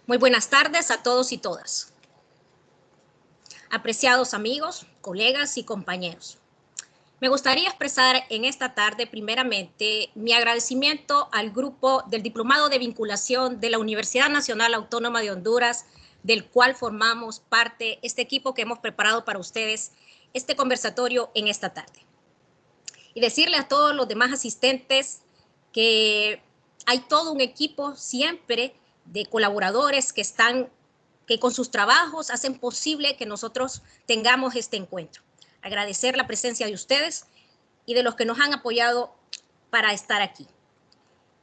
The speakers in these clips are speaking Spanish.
Muy buenas tardes a todos y todas. Apreciados amigos, colegas y compañeros. Me gustaría expresar en esta tarde primeramente mi agradecimiento al grupo del Diplomado de Vinculación de la Universidad Nacional Autónoma de Honduras, del cual formamos parte este equipo que hemos preparado para ustedes este conversatorio en esta tarde. Y decirle a todos los demás asistentes que hay todo un equipo siempre de colaboradores que con sus trabajos hacen posible que nosotros tengamos este encuentro. Agradecer la presencia de ustedes y de los que nos han apoyado para estar aquí.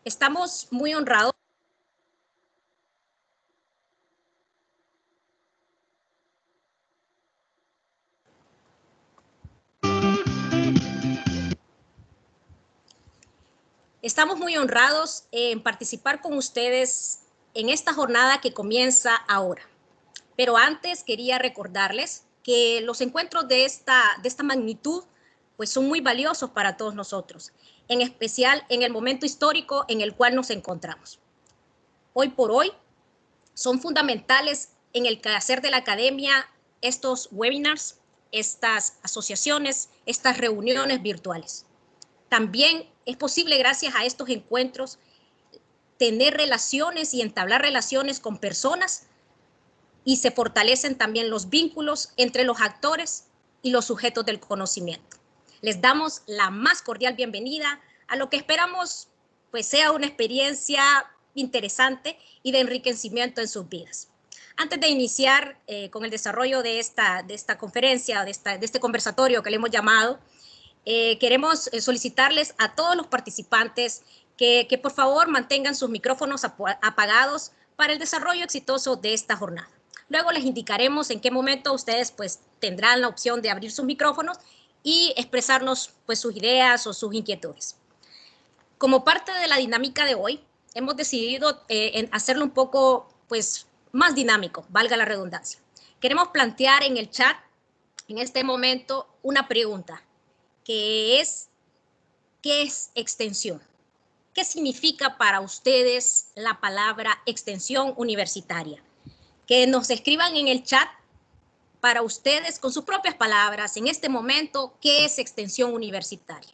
Estamos muy honrados. Estamos muy honrados en participar con ustedes en esta jornada que comienza ahora. Pero antes quería recordarles que los encuentros de esta magnitud pues son muy valiosos para todos nosotros, en especial en el momento histórico en el cual nos encontramos. Hoy por hoy son fundamentales en el quehacer de la academia estos webinars, estas asociaciones, estas reuniones virtuales. También es posible, gracias a estos encuentros, tener relaciones y entablar relaciones con personas, y se fortalecen también los vínculos entre los actores y los sujetos del conocimiento. Les damos la más cordial bienvenida a lo que esperamos pues sea una experiencia interesante y de enriquecimiento en sus vidas. Antes de iniciar con el desarrollo de esta conferencia, de este conversatorio que le hemos llamado, queremos solicitarles a todos los participantes que por favor mantengan sus micrófonos apagados para el desarrollo exitoso de esta jornada. Luego les indicaremos en qué momento ustedes pues tendrán la opción de abrir sus micrófonos y expresarnos pues sus ideas o sus inquietudes. Como parte de la dinámica de hoy, hemos decidido hacerlo un poco pues más dinámico, valga la redundancia. Queremos plantear en el chat en este momento una pregunta, que es, ¿qué es extensión? ¿Qué significa para ustedes la palabra extensión universitaria? Que nos escriban en el chat para ustedes con sus propias palabras en este momento qué es extensión universitaria.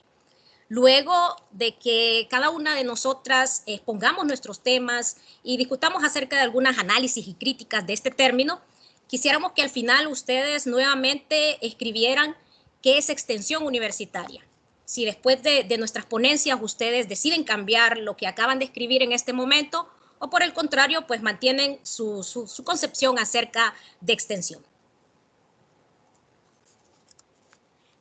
Luego de que cada una de nosotras expongamos nuestros temas y discutamos acerca de algunas análisis y críticas de este término, quisiéramos que al final ustedes nuevamente escribieran qué es extensión universitaria. Si después de nuestras ponencias ustedes deciden cambiar lo que acaban de escribir en este momento, o por el contrario, pues mantienen su concepción acerca de extensión.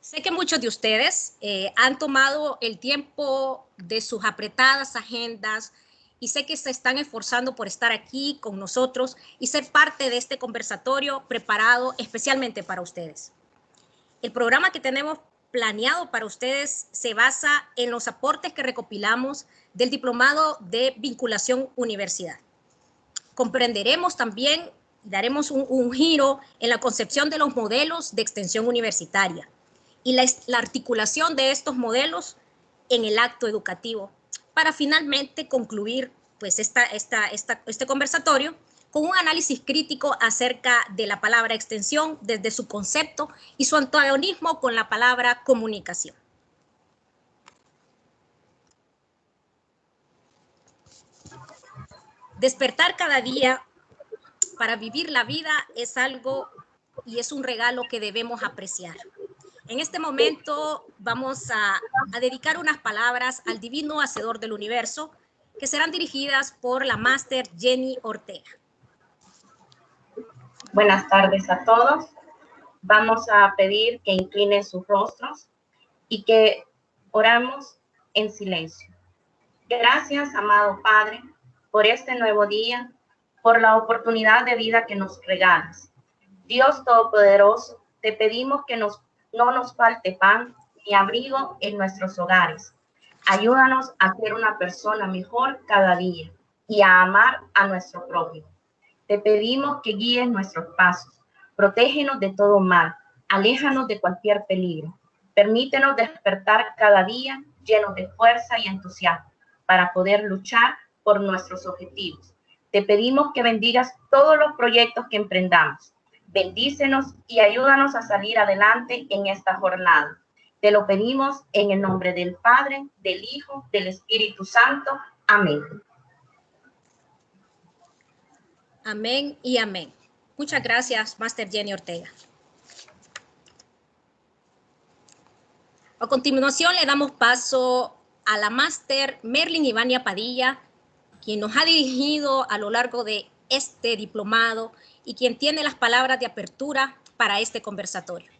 Sé que muchos de ustedes han tomado el tiempo de sus apretadas agendas y sé que se están esforzando por estar aquí con nosotros y ser parte de este conversatorio preparado especialmente para ustedes. El programa que tenemos planeado para ustedes se basa en los aportes que recopilamos del Diplomado de Vinculación Universidad. Comprenderemos también, daremos un giro en la concepción de los modelos de extensión universitaria y la articulación de estos modelos en el acto educativo para finalmente concluir pues, este conversatorio con un análisis crítico acerca de la palabra extensión desde su concepto y su antagonismo con la palabra comunicación. Despertar cada día para vivir la vida es algo y es un regalo que debemos apreciar. En este momento vamos a dedicar unas palabras al divino hacedor del universo que serán dirigidas por la máster Jenny Ortega. Buenas tardes a todos. Vamos a pedir que inclinen sus rostros y que oramos en silencio. Gracias, amado Padre, por este nuevo día, por la oportunidad de vida que nos regalas. Dios Todopoderoso, te pedimos que no nos falte pan ni abrigo en nuestros hogares. Ayúdanos a ser una persona mejor cada día y a amar a nuestro prójimo. Te pedimos que guíes nuestros pasos, protégenos de todo mal, aléjanos de cualquier peligro. Permítenos despertar cada día llenos de fuerza y entusiasmo para poder luchar por nuestros objetivos. Te pedimos que bendigas todos los proyectos que emprendamos. Bendícenos y ayúdanos a salir adelante en esta jornada. Te lo pedimos en el nombre del Padre, del Hijo, del Espíritu Santo. Amén. Amén y amén. Muchas gracias, Máster Jenny Ortega. A continuación le damos paso a la Máster Merlin Ivania Padilla, quien nos ha dirigido a lo largo de este diplomado y quien tiene las palabras de apertura para este conversatorio.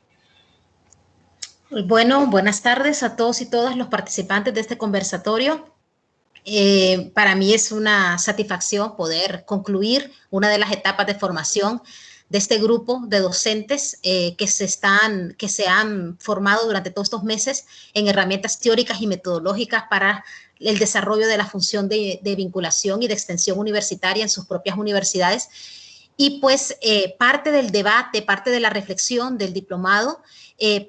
Bueno, buenas tardes a todos y todas los participantes de este conversatorio. Para mí es una satisfacción poder concluir una de las etapas de formación de este grupo de docentes que se han formado durante todos estos meses en herramientas teóricas y metodológicas para el desarrollo de la función de vinculación y de extensión universitaria en sus propias universidades. Y pues parte del debate, parte de la reflexión del diplomado,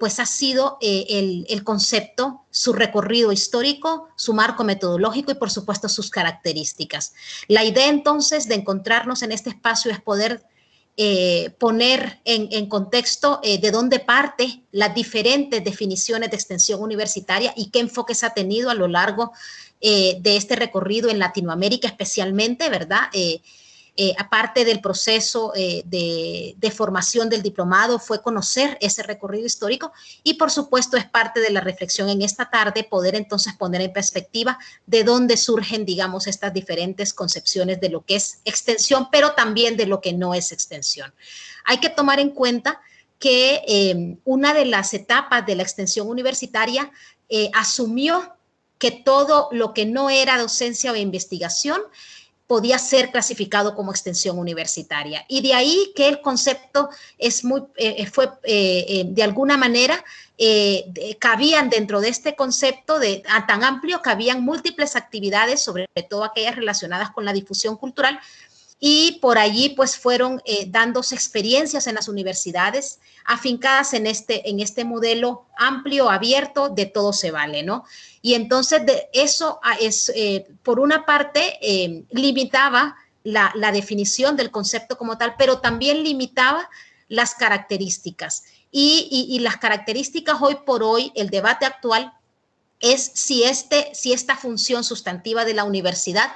pues ha sido el concepto, su recorrido histórico, su marco metodológico y por supuesto sus características. La idea entonces de encontrarnos en este espacio es poder poner en contexto de dónde parte las diferentes definiciones de extensión universitaria y qué enfoques ha tenido a lo largo de este recorrido en Latinoamérica especialmente, ¿verdad? Aparte del proceso de formación del diplomado, fue conocer ese recorrido histórico y, por supuesto, es parte de la reflexión en esta tarde poder entonces poner en perspectiva de dónde surgen, digamos, estas diferentes concepciones de lo que es extensión, pero también de lo que no es extensión. Hay que tomar en cuenta que una de las etapas de la extensión universitaria asumió que todo lo que no era docencia o investigación podía ser clasificado como extensión universitaria. Y de ahí que el concepto fue de alguna manera, cabían dentro de este concepto tan amplio, cabían múltiples actividades, sobre todo aquellas relacionadas con la difusión cultural, y por allí pues fueron dándose experiencias en las universidades afincadas en este modelo amplio, abierto, de todo se vale, ¿no? Y entonces eso es, por una parte, limitaba la definición del concepto como tal, pero también limitaba las características. Y las características hoy por hoy, el debate actual, es si esta función sustantiva de la universidad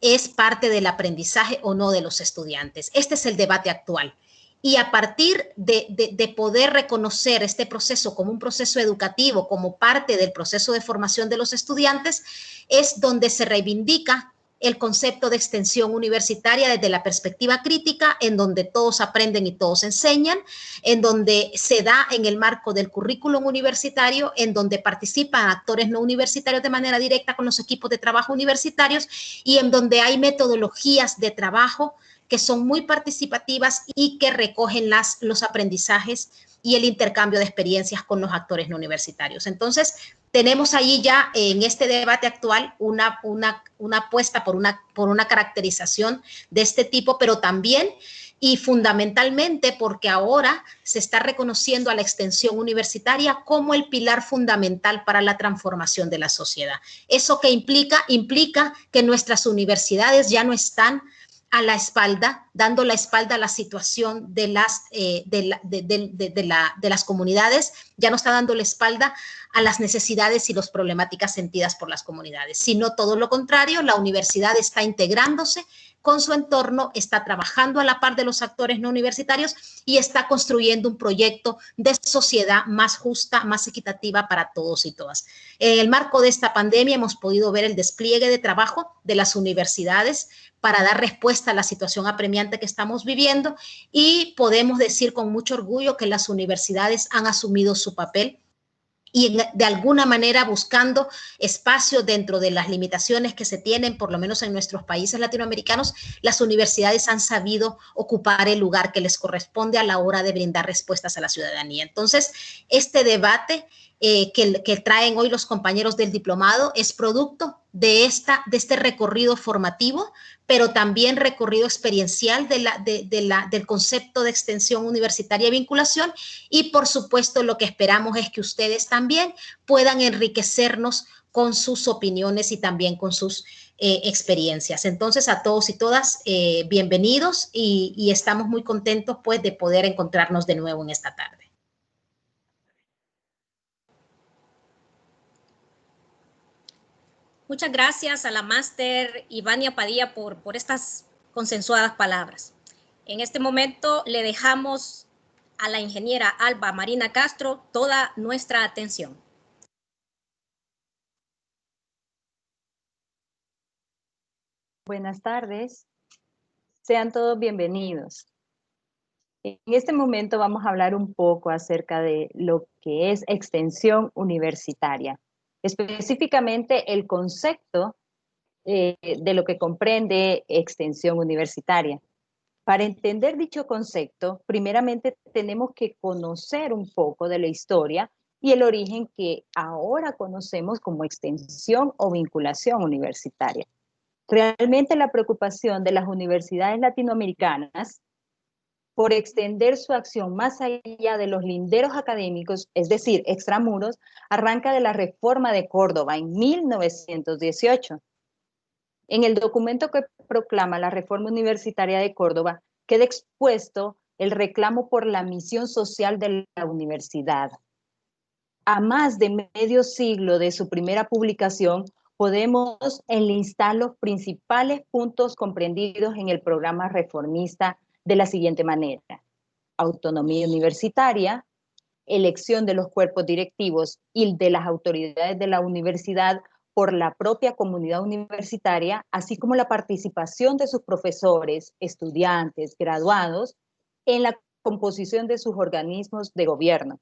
es parte del aprendizaje o no de los estudiantes. Este es el debate actual. Y a partir de poder reconocer este proceso como un proceso educativo, como parte del proceso de formación de los estudiantes, es donde se reivindica el concepto de extensión universitaria desde la perspectiva crítica, en donde todos aprenden y todos enseñan, en donde se da en el marco del currículum universitario, en donde participan actores no universitarios de manera directa con los equipos de trabajo universitarios y en donde hay metodologías de trabajo que son muy participativas y que recogen los aprendizajes y el intercambio de experiencias con los actores no universitarios. Entonces, tenemos ahí ya en este debate actual una apuesta por una caracterización de este tipo, pero también y fundamentalmente porque ahora se está reconociendo a la extensión universitaria como el pilar fundamental para la transformación de la sociedad. ¿Eso qué implica? Implica que nuestras universidades ya no están a la espalda, dando la espalda a la situación de las comunidades, ya no está dando la espalda a las necesidades y las problemáticas sentidas por las comunidades, sino todo lo contrario, la universidad está integrándose con su entorno, está trabajando a la par de los actores no universitarios y está construyendo un proyecto de sociedad más justa, más equitativa para todos y todas. En el marco de esta pandemia hemos podido ver el despliegue de trabajo de las universidades para dar respuesta a la situación apremiante que estamos viviendo y podemos decir con mucho orgullo que las universidades han asumido su papel y de alguna manera buscando espacio dentro de las limitaciones que se tienen, por lo menos en nuestros países latinoamericanos, las universidades han sabido ocupar el lugar que les corresponde a la hora de brindar respuestas a la ciudadanía. Entonces, este debate que traen hoy los compañeros del diplomado es producto de este recorrido formativo, pero también recorrido experiencial del concepto de extensión universitaria y vinculación y, por supuesto, lo que esperamos es que ustedes también puedan enriquecernos con sus opiniones y también con sus experiencias. Entonces, a todos y todas, bienvenidos y estamos muy contentos pues de poder encontrarnos de nuevo en esta tarde. Muchas gracias a la máster Ivania Padilla por estas consensuadas palabras. En este momento le dejamos a la ingeniera Alba Marina Castro toda nuestra atención. Buenas tardes, sean todos bienvenidos. En este momento vamos a hablar un poco acerca de lo que es extensión universitaria, específicamente el concepto de lo que comprende extensión universitaria. Para entender dicho concepto, primeramente tenemos que conocer un poco de la historia y el origen que ahora conocemos como extensión o vinculación universitaria. Realmente la preocupación de las universidades latinoamericanas por extender su acción más allá de los linderos académicos, es decir, extramuros, arranca de la Reforma de Córdoba en 1918. En el documento que proclama la Reforma Universitaria de Córdoba, queda expuesto el reclamo por la misión social de la universidad. A más de medio siglo de su primera publicación, podemos enlistar los principales puntos comprendidos en el programa reformista de la siguiente manera: autonomía universitaria, elección de los cuerpos directivos y de las autoridades de la universidad por la propia comunidad universitaria, así como la participación de sus profesores, estudiantes, graduados en la composición de sus organismos de gobierno.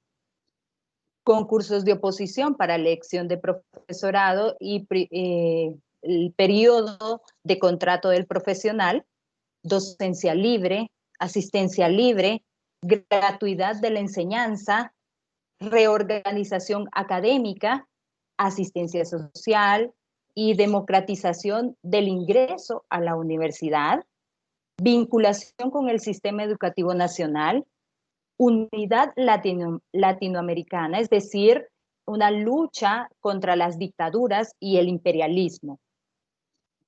Concursos de oposición para elección de profesorado y el periodo de contrato del profesional, docencia libre, asistencia libre, gratuidad de la enseñanza, reorganización académica, asistencia social y democratización del ingreso a la universidad, vinculación con el sistema educativo nacional, unidad latinoamericana, es decir, una lucha contra las dictaduras y el imperialismo.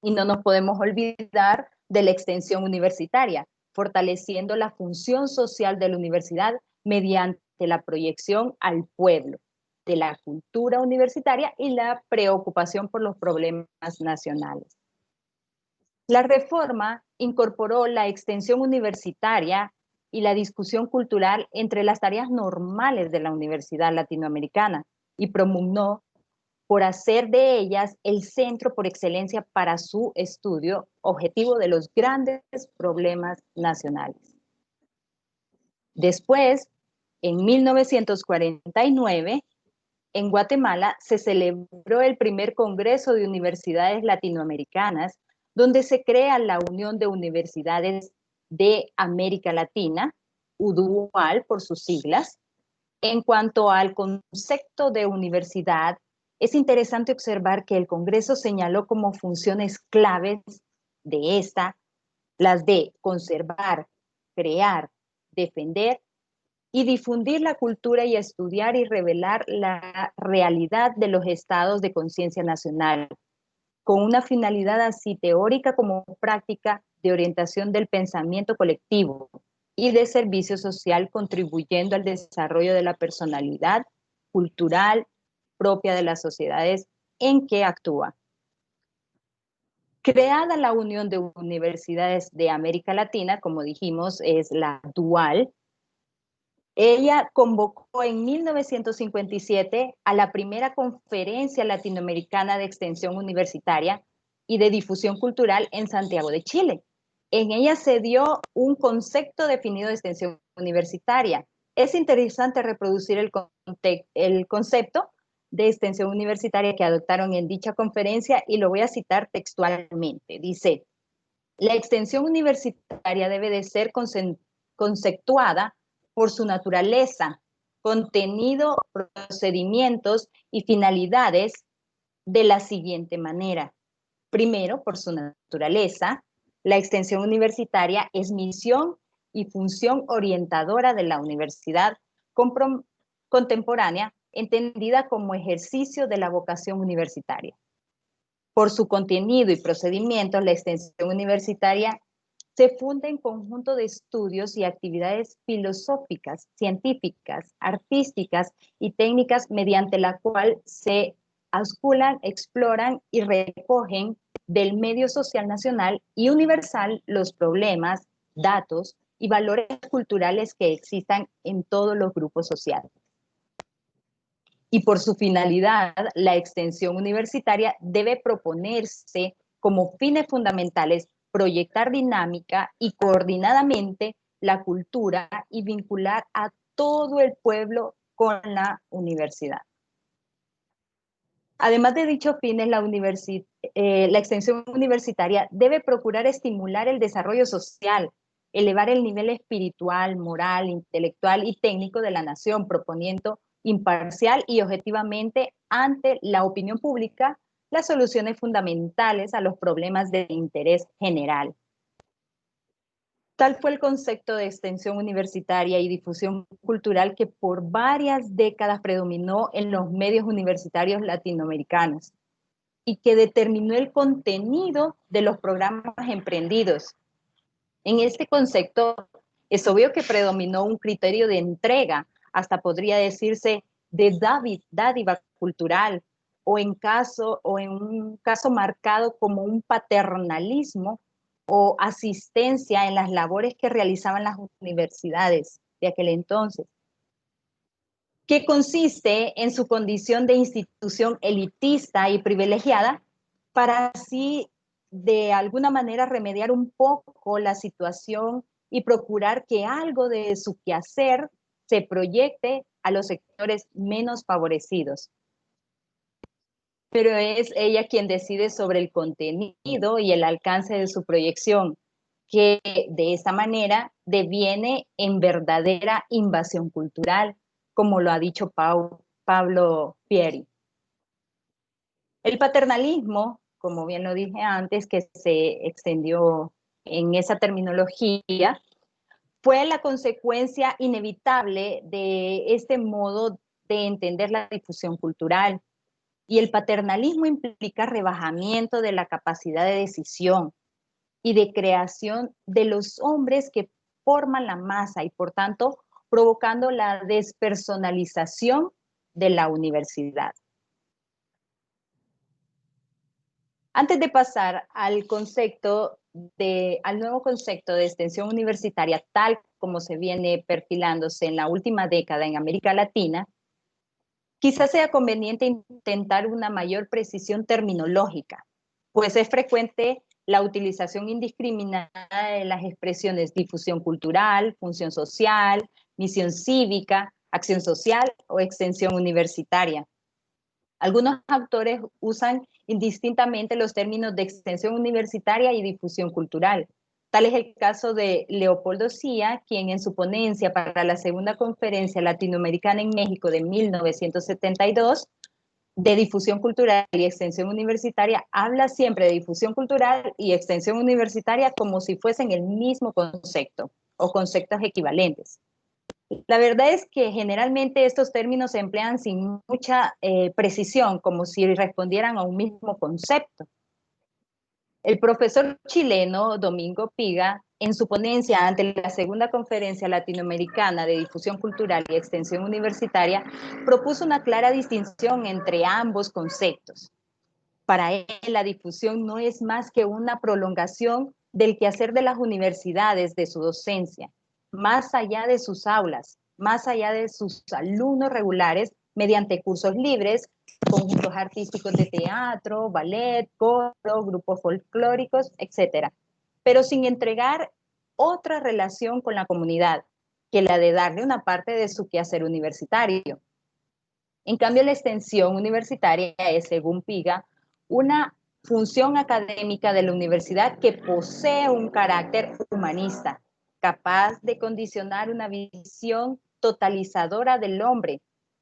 Y no nos podemos olvidar de la extensión universitaria, fortaleciendo la función social de la universidad mediante la proyección al pueblo, de la cultura universitaria y la preocupación por los problemas nacionales. La reforma incorporó la extensión universitaria y la discusión cultural entre las tareas normales de la universidad latinoamericana y promugnó por hacer de ellas el centro por excelencia para su estudio objetivo de los grandes problemas nacionales. Después, en 1949, en Guatemala se celebró el primer Congreso de Universidades Latinoamericanas, donde se crea la Unión de Universidades de América Latina, UDUAL por sus siglas. En cuanto al concepto de universidad, es interesante observar que el Congreso señaló como funciones claves de esta las de conservar, crear, defender y difundir la cultura y estudiar y revelar la realidad de los estados de conciencia nacional, con una finalidad así teórica como práctica de orientación del pensamiento colectivo y de servicio social, contribuyendo al desarrollo de la personalidad cultural propia de las sociedades en que actúa. Creada la Unión de Universidades de América Latina, como dijimos, es la DUAL, ella convocó en 1957 a la primera Conferencia Latinoamericana de Extensión Universitaria y de Difusión Cultural en Santiago de Chile. En ella se dio un concepto definido de extensión universitaria. Es interesante reproducir el concepto de extensión universitaria que adoptaron en dicha conferencia y lo voy a citar textualmente. Dice: la extensión universitaria debe de ser conceptuada por su naturaleza, contenido, procedimientos y finalidades de la siguiente manera. Primero, por su naturaleza, la extensión universitaria es misión y función orientadora de la universidad contemporánea, entendida como ejercicio de la vocación universitaria. Por su contenido y procedimientos, la extensión universitaria se funda en conjunto de estudios y actividades filosóficas, científicas, artísticas y técnicas mediante la cual se ausculan, exploran y recogen del medio social nacional y universal los problemas, datos y valores culturales que existan en todos los grupos sociales. Y por su finalidad, la extensión universitaria debe proponerse como fines fundamentales proyectar dinámica y coordinadamente la cultura y vincular a todo el pueblo con la universidad. Además de dichos fines, la extensión universitaria debe procurar estimular el desarrollo social, elevar el nivel espiritual, moral, intelectual y técnico de la nación, proponiendo imparcial y objetivamente ante la opinión pública las soluciones fundamentales a los problemas de interés general. Tal fue el concepto de extensión universitaria y difusión cultural que por varias décadas predominó en los medios universitarios latinoamericanos y que determinó el contenido de los programas emprendidos. En este concepto es obvio que predominó un criterio de entrega, hasta podría decirse de dádiva cultural, o en un caso marcado como un paternalismo o asistencia en las labores que realizaban las universidades de aquel entonces, que consiste en su condición de institución elitista y privilegiada para así de alguna manera remediar un poco la situación y procurar que algo de su quehacer se proyecte a los sectores menos favorecidos. Pero es ella quien decide sobre el contenido y el alcance de su proyección, que de esta manera deviene en verdadera invasión cultural, como lo ha dicho Pablo Pieri. El paternalismo, como bien lo dije antes, que se extendió en esa terminología, fue la consecuencia inevitable de este modo de entender la difusión cultural. Y el paternalismo implica rebajamiento de la capacidad de decisión y de creación de los hombres que forman la masa y, por tanto, provocando la despersonalización de la universidad. Antes de pasar al nuevo concepto de extensión universitaria, tal como se viene perfilándose en la última década en América Latina, quizás sea conveniente intentar una mayor precisión terminológica, pues es frecuente la utilización indiscriminada de las expresiones difusión cultural, función social, misión cívica, acción social o extensión universitaria. Algunos autores usan indistintamente los términos de extensión universitaria y difusión cultural. Tal es el caso de Leopoldo Cía, quien en su ponencia para la Segunda Conferencia Latinoamericana en México de 1972, de difusión cultural y extensión universitaria, habla siempre de difusión cultural y extensión universitaria como si fuesen el mismo concepto o conceptos equivalentes. La verdad es que generalmente estos términos se emplean sin mucha precisión, como si respondieran a un mismo concepto. El profesor chileno Domingo Piga, en su ponencia ante la Segunda Conferencia Latinoamericana de Difusión Cultural y Extensión Universitaria, propuso una clara distinción entre ambos conceptos. Para él, la difusión no es más que una prolongación del quehacer de las universidades, de su docencia, más allá de sus aulas, más allá de sus alumnos regulares, mediante cursos libres, conjuntos artísticos de teatro, ballet, coro, grupos folclóricos, etc. Pero sin entregar otra relación con la comunidad, que la de darle una parte de su quehacer universitario. En cambio, la extensión universitaria es, según Piga, una función académica de la universidad que posee un carácter humanista, capaz de condicionar una visión totalizadora del hombre,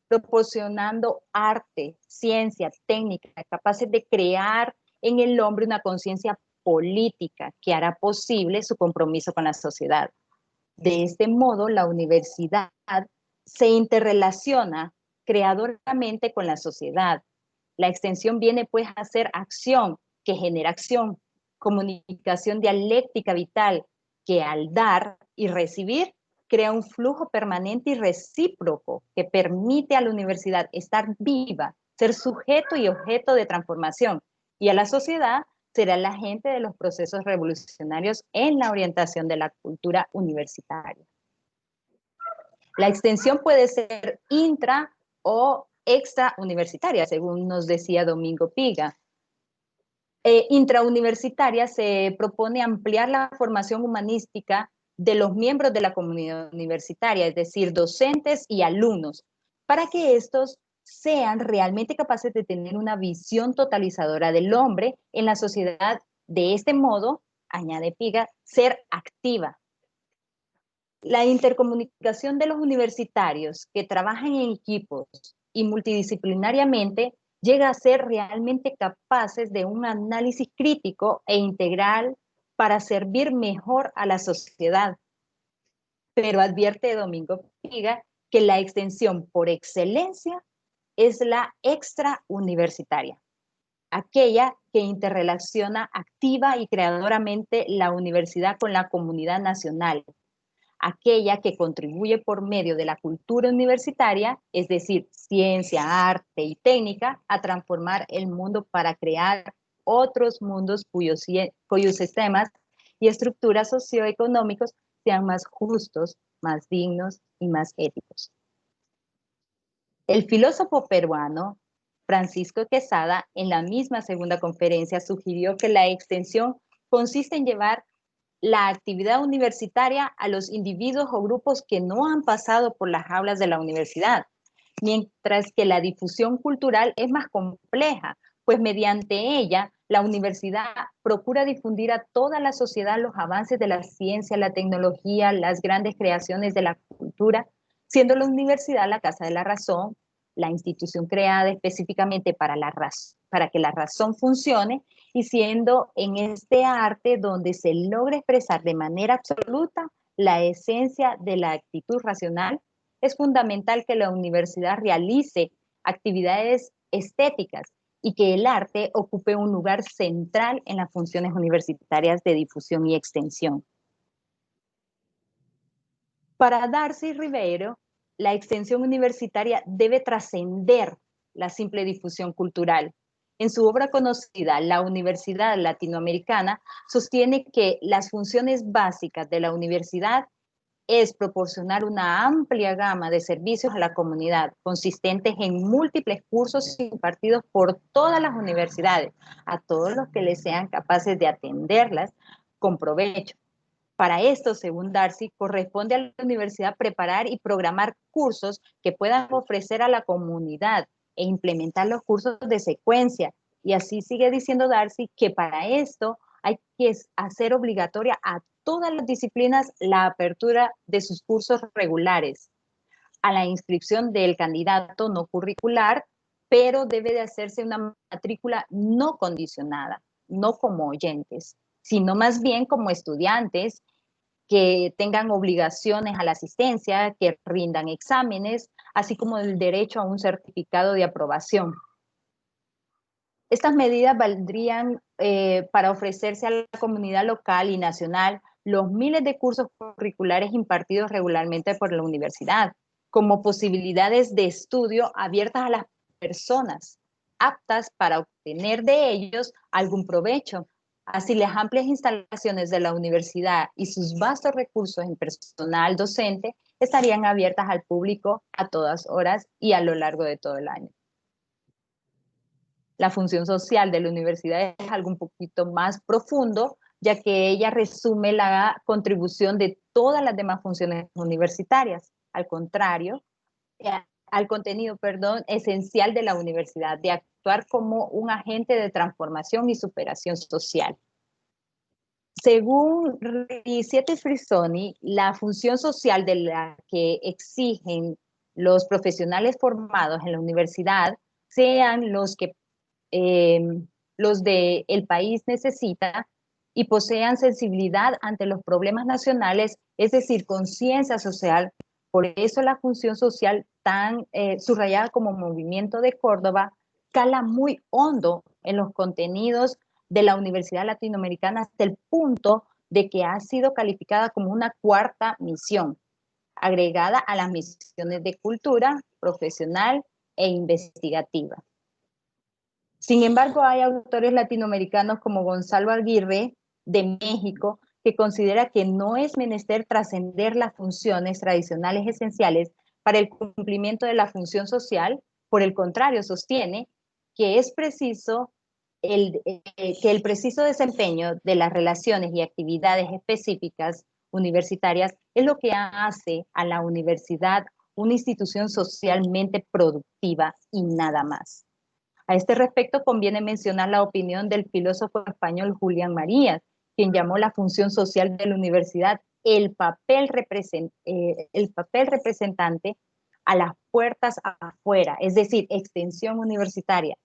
proporcionando arte, ciencia, técnica, capaces de crear en el hombre una conciencia política que hará posible su compromiso con la sociedad. De este modo, la universidad se interrelaciona creadoramente con la sociedad. La extensión viene pues a ser acción que genera acción, comunicación dialéctica vital, que al dar y recibir crea un flujo permanente y recíproco que permite a la universidad estar viva, ser sujeto y objeto de transformación, y a la sociedad será el agente de los procesos revolucionarios en la orientación de la cultura universitaria. La extensión puede ser intra o extra universitaria, según nos decía Domingo Piga. Intrauniversitaria se propone ampliar la formación humanística de los miembros de la comunidad universitaria, es decir, docentes y alumnos, para que estos sean realmente capaces de tener una visión totalizadora del hombre en la sociedad. De este modo, añade Piga, ser activa. La intercomunicación de los universitarios que trabajan en equipos y multidisciplinariamente llega a ser realmente capaces de un análisis crítico e integral para servir mejor a la sociedad. Pero advierte Domingo Piga que la extensión por excelencia es la extrauniversitaria, aquella que interrelaciona activa y creadoramente la universidad con la comunidad nacional, aquella que contribuye por medio de la cultura universitaria, es decir, ciencia, arte y técnica, a transformar el mundo para crear otros mundos cuyos sistemas y estructuras socioeconómicos sean más justos, más dignos y más éticos. El filósofo peruano Francisco Quesada, en la misma segunda conferencia, sugirió que la extensión consiste en llevar la actividad universitaria a los individuos o grupos que no han pasado por las aulas de la universidad, mientras que la difusión cultural es más compleja, pues mediante ella la universidad procura difundir a toda la sociedad los avances de la ciencia, la tecnología, las grandes creaciones de la cultura, siendo la universidad la casa de la razón, la institución creada específicamente para que la razón funcione, y siendo en este arte donde se logra expresar de manera absoluta la esencia de la actitud racional, es fundamental que la universidad realice actividades estéticas y que el arte ocupe un lugar central en las funciones universitarias de difusión y extensión. Para Darcy Ribeiro, la extensión universitaria debe trascender la simple difusión cultural. En su obra conocida, La Universidad Latinoamericana, sostiene que las funciones básicas de la universidad es proporcionar una amplia gama de servicios a la comunidad, consistentes en múltiples cursos impartidos por todas las universidades, a todos los que les sean capaces de atenderlas con provecho. Para esto, según Darcy, corresponde a la universidad preparar y programar cursos que puedan ofrecer a la comunidad e implementar los cursos de secuencia. Y así sigue diciendo Darcy que para esto hay que hacer obligatoria a todas las disciplinas la apertura de sus cursos regulares, a la inscripción del candidato no curricular, pero debe de hacerse una matrícula no condicionada, no como oyentes, sino más bien como estudiantes que tengan obligaciones a la asistencia, que rindan exámenes, así como el derecho a un certificado de aprobación. Estas medidas valdrían para ofrecerse a la comunidad local y nacional los miles de cursos curriculares impartidos regularmente por la universidad, como posibilidades de estudio abiertas a las personas aptas para obtener de ellos algún provecho. Así, las amplias instalaciones de la universidad y sus vastos recursos en personal docente estarían abiertas al público a todas horas y a lo largo de todo el año. La función social de la universidad es algo un poquito más profundo, ya que ella resume la contribución de todas las demás funciones universitarias. Al contrario, al contenido, esencial de la universidad, de actuar como un agente de transformación y superación social. Según Ricciotti Frisoni, la función social de la que exigen los profesionales formados en la universidad sean los que los del país necesita y posean sensibilidad ante los problemas nacionales, es decir, conciencia social. Por eso la función social tan subrayada como Movimiento de Córdoba cala muy hondo en los contenidos de la Universidad Latinoamericana hasta el punto de que ha sido calificada como una cuarta misión, agregada a las misiones de cultura, profesional e investigativa. Sin embargo, hay autores latinoamericanos como Gonzalo Aguirre, de México, que considera que no es menester trascender las funciones tradicionales esenciales para el cumplimiento de la función social. Por el contrario, sostiene que es preciso que el preciso desempeño de las relaciones y actividades específicas universitarias es lo que hace a la universidad una institución socialmente productiva y nada más. A este respecto, conviene mencionar la opinión del filósofo español Julián Marías, quien llamó la función social de la universidad el papel representante a las puertas afuera, es decir, extensión universitaria,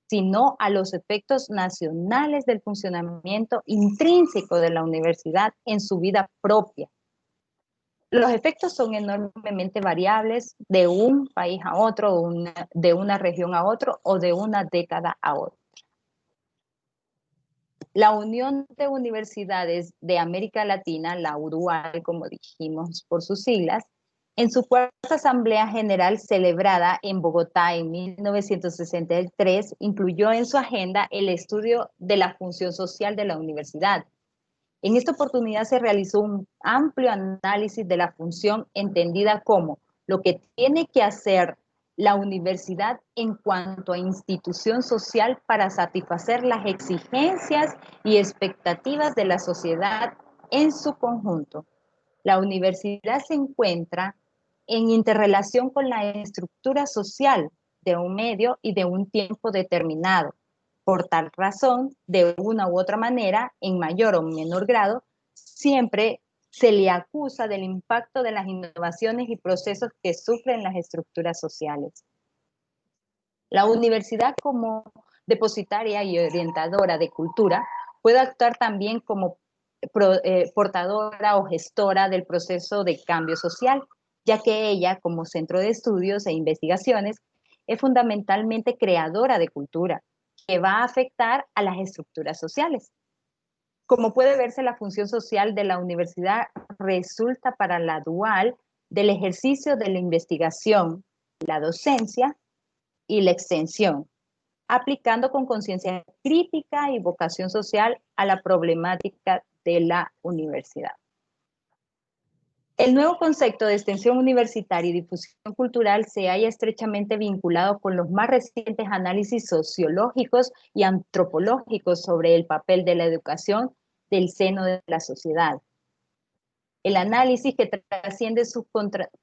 sino a los efectos nacionales del funcionamiento intrínseco de la universidad en su vida propia. Los efectos son enormemente variables de un país a otro, de una región a otro o de una década a otra. La Unión de Universidades de América Latina, la UDUAL, como dijimos por sus siglas, en su cuarta Asamblea General celebrada en Bogotá en 1963, incluyó en su agenda el estudio de la función social de la universidad. En esta oportunidad se realizó un amplio análisis de la función entendida como lo que tiene que hacer la universidad en cuanto a institución social para satisfacer las exigencias y expectativas de la sociedad en su conjunto. La universidad se encuentra en interrelación con la estructura social de un medio y de un tiempo determinado. Por tal razón, de una u otra manera, en mayor o menor grado, siempre se le acusa del impacto de las innovaciones y procesos que sufren las estructuras sociales. La universidad, como depositaria y orientadora de cultura, puede actuar también como portadora o gestora del proceso de cambio social, ya que ella, como centro de estudios e investigaciones, es fundamentalmente creadora de cultura, que va a afectar a las estructuras sociales. Como puede verse, la función social de la universidad resulta para la dual del ejercicio de la investigación, la docencia y la extensión, aplicando con conciencia crítica y vocación social a la problemática de la universidad. El nuevo concepto de extensión universitaria y difusión cultural se halla estrechamente vinculado con los más recientes análisis sociológicos y antropológicos sobre el papel de la educación del seno de la sociedad. El análisis, que trasciende sus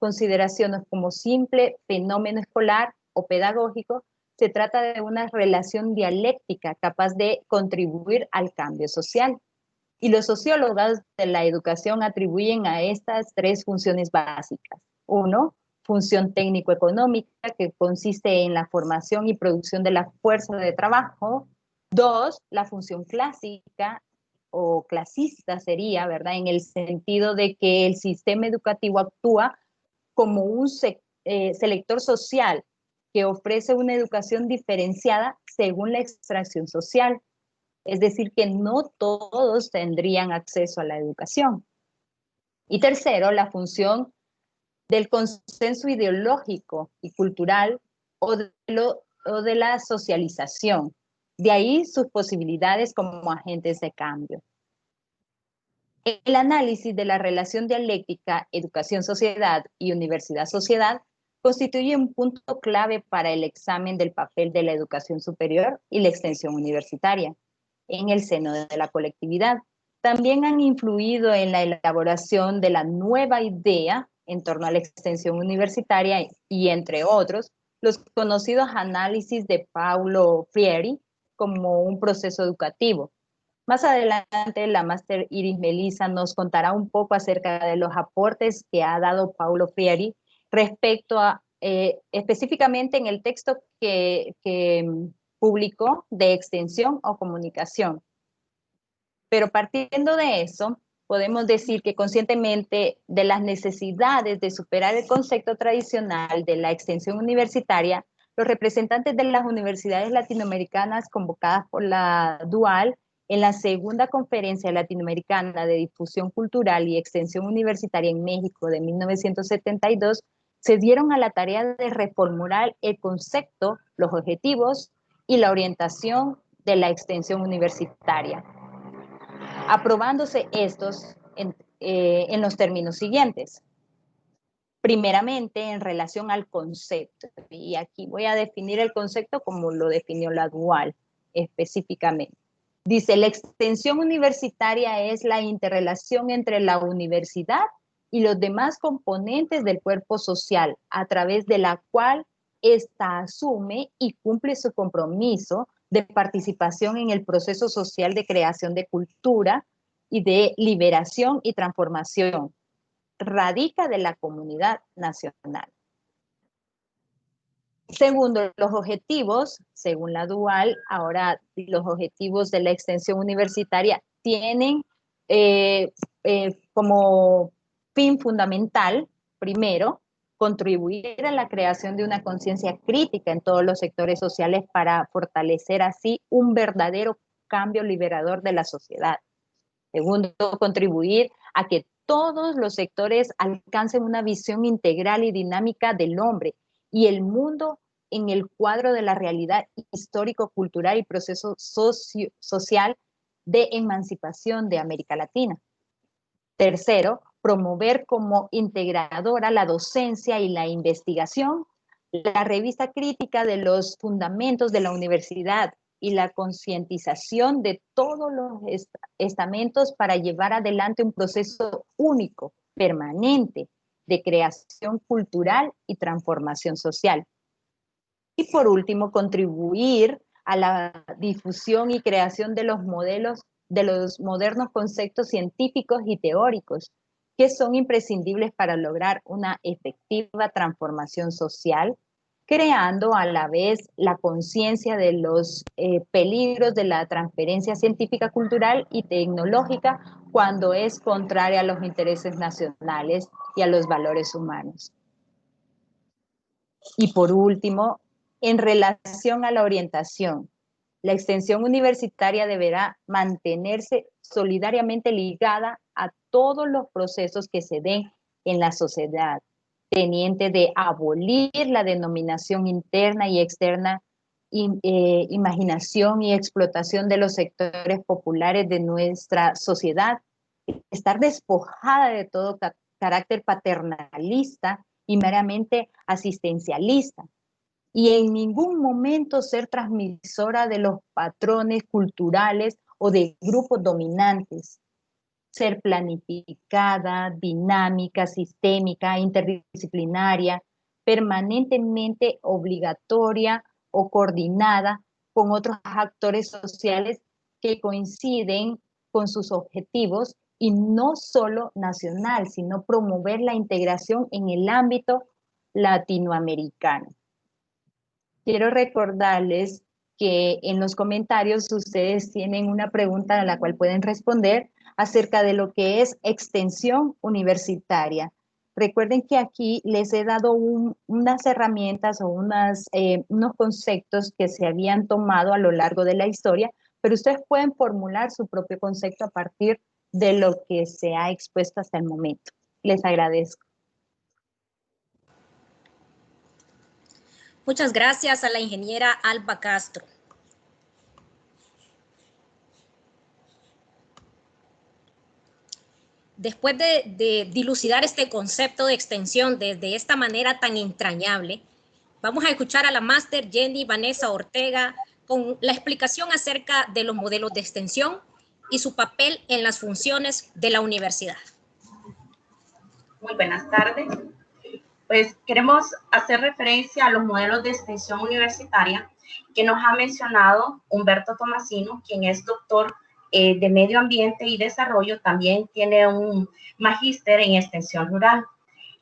consideraciones como simple fenómeno escolar o pedagógico, se trata de una relación dialéctica capaz de contribuir al cambio social. Y los sociólogos de la educación atribuyen a estas tres funciones básicas. Uno, función técnico-económica, que consiste en la formación y producción de la fuerza de trabajo. Dos, la función clásica o clasista sería, ¿verdad? En el sentido de que el sistema educativo actúa como un selector social que ofrece una educación diferenciada según la extracción social. Es decir, que no todos tendrían acceso a la educación. Y tercero, la función del consenso ideológico y cultural o de la socialización. De ahí sus posibilidades como agentes de cambio. El análisis de la relación dialéctica educación-sociedad y universidad-sociedad constituye un punto clave para el examen del papel de la educación superior y la extensión universitaria en el seno de la colectividad. También han influido en la elaboración de la nueva idea en torno a la extensión universitaria y, entre otros, los conocidos análisis de Paulo Freire como un proceso educativo. Más adelante, la máster Iris Melissa nos contará un poco acerca de los aportes que ha dado Paulo Freire respecto a, específicamente en el texto que publicó de extensión o comunicación. Pero partiendo de eso, podemos decir que conscientemente de las necesidades de superar el concepto tradicional de la extensión universitaria, los representantes de las universidades latinoamericanas convocadas por la DUAL En la segunda conferencia latinoamericana de difusión cultural y extensión universitaria en México de 1972, se dieron a la tarea de reformular el concepto, los objetivos y la orientación de la extensión universitaria, aprobándose estos en los términos siguientes. Primeramente, en relación al concepto, y aquí voy a definir el concepto como lo definió la Dual específicamente. Dice, la extensión universitaria es la interrelación entre la universidad y los demás componentes del cuerpo social, a través de la cual ésta asume y cumple su compromiso de participación en el proceso social de creación de cultura y de liberación y transformación. Radica de la comunidad nacional. Segundo, los objetivos, según la Dual, ahora los objetivos de la extensión universitaria tienen como fin fundamental, primero, contribuir a la creación de una conciencia crítica en todos los sectores sociales para fortalecer así un verdadero cambio liberador de la sociedad. Segundo, contribuir a que todos los sectores alcancen una visión integral y dinámica del hombre y el mundo en el cuadro de la realidad histórico-cultural y proceso social de emancipación de América Latina. Tercero, promover como integradora la docencia y la investigación, la revista crítica de los fundamentos de la universidad y la concientización de todos los estamentos para llevar adelante un proceso único, permanente, de creación cultural y transformación social. Y por último, contribuir a la difusión y creación de los modelos, de los modernos conceptos científicos y teóricos, que son imprescindibles para lograr una efectiva transformación social, creando a la vez la conciencia de los peligros de la transferencia científica, cultural y tecnológica cuando es contraria a los intereses nacionales y a los valores humanos. Y por último, en relación a la orientación, la extensión universitaria deberá mantenerse solidariamente ligada a todos los procesos que se den en la sociedad, teniente de abolir la denominación interna y externa, imaginación y explotación de los sectores populares de nuestra sociedad, estar despojada de todo carácter paternalista y meramente asistencialista, y en ningún momento ser transmisora de los patrones culturales o de grupos dominantes. Ser planificada, dinámica, sistémica, interdisciplinaria, permanentemente obligatoria o coordinada con otros actores sociales que coinciden con sus objetivos, y no solo nacional, sino promover la integración en el ámbito latinoamericano. Quiero recordarles que en los comentarios ustedes tienen una pregunta a la cual pueden responder acerca de lo que es extensión universitaria. Recuerden que aquí les he dado unas herramientas o unos conceptos que se habían tomado a lo largo de la historia, pero ustedes pueden formular su propio concepto a partir de lo que se ha expuesto hasta el momento. Les agradezco. Muchas gracias a la ingeniera Alba Castro. Después de dilucidar este concepto de extensión desde esta manera tan entrañable, vamos a escuchar a la máster Jenny Vanessa Ortega con la explicación acerca de los modelos de extensión y su papel en las funciones de la universidad. Muy buenas tardes. Pues queremos hacer referencia a los modelos de extensión universitaria que nos ha mencionado Humberto Tomasino, quien es doctor de Medio Ambiente y Desarrollo, también tiene un magíster en extensión rural.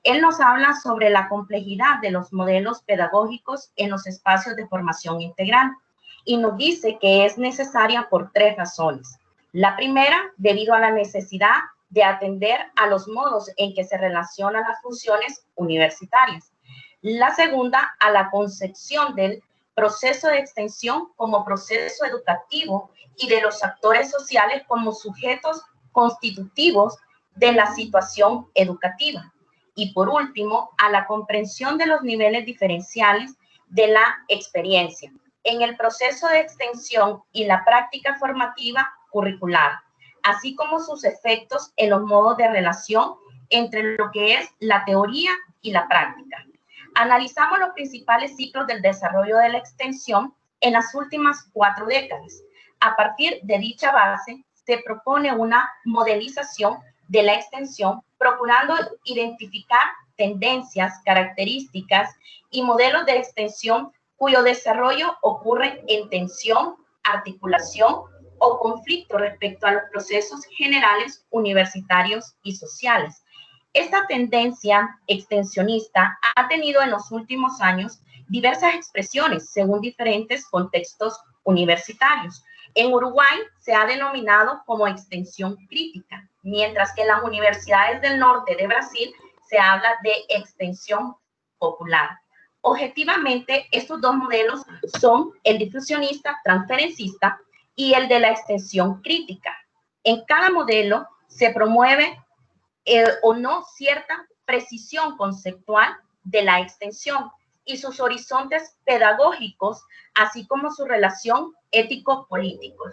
Él nos habla sobre la complejidad de los modelos pedagógicos en los espacios de formación integral y nos dice que es necesaria por 3 razones. La primera, debido a la necesidad de atender a los modos en que se relacionan las funciones universitarias. La segunda, a la concepción del proceso de extensión como proceso educativo y de los actores sociales como sujetos constitutivos de la situación educativa. Y por último, a la comprensión de los niveles diferenciales de la experiencia en el proceso de extensión y la práctica formativa curricular, así como sus efectos en los modos de relación entre lo que es la teoría y la práctica. Analizamos los principales ciclos del desarrollo de la extensión en las últimas 4 décadas. A partir de dicha base, se propone una modelización de la extensión, procurando identificar tendencias, características y modelos de extensión cuyo desarrollo ocurre en tensión, articulación o conflicto respecto a los procesos generales universitarios y sociales. Esta tendencia extensionista ha tenido en los últimos años diversas expresiones según diferentes contextos universitarios. En Uruguay se ha denominado como extensión crítica, mientras que en las universidades del norte de Brasil se habla de extensión popular. Objetivamente, estos dos modelos son el difusionista transferencista y el de la extensión crítica. En cada modelo se promueve o no cierta precisión conceptual de la extensión y sus horizontes pedagógicos, así como su relación ético-políticos.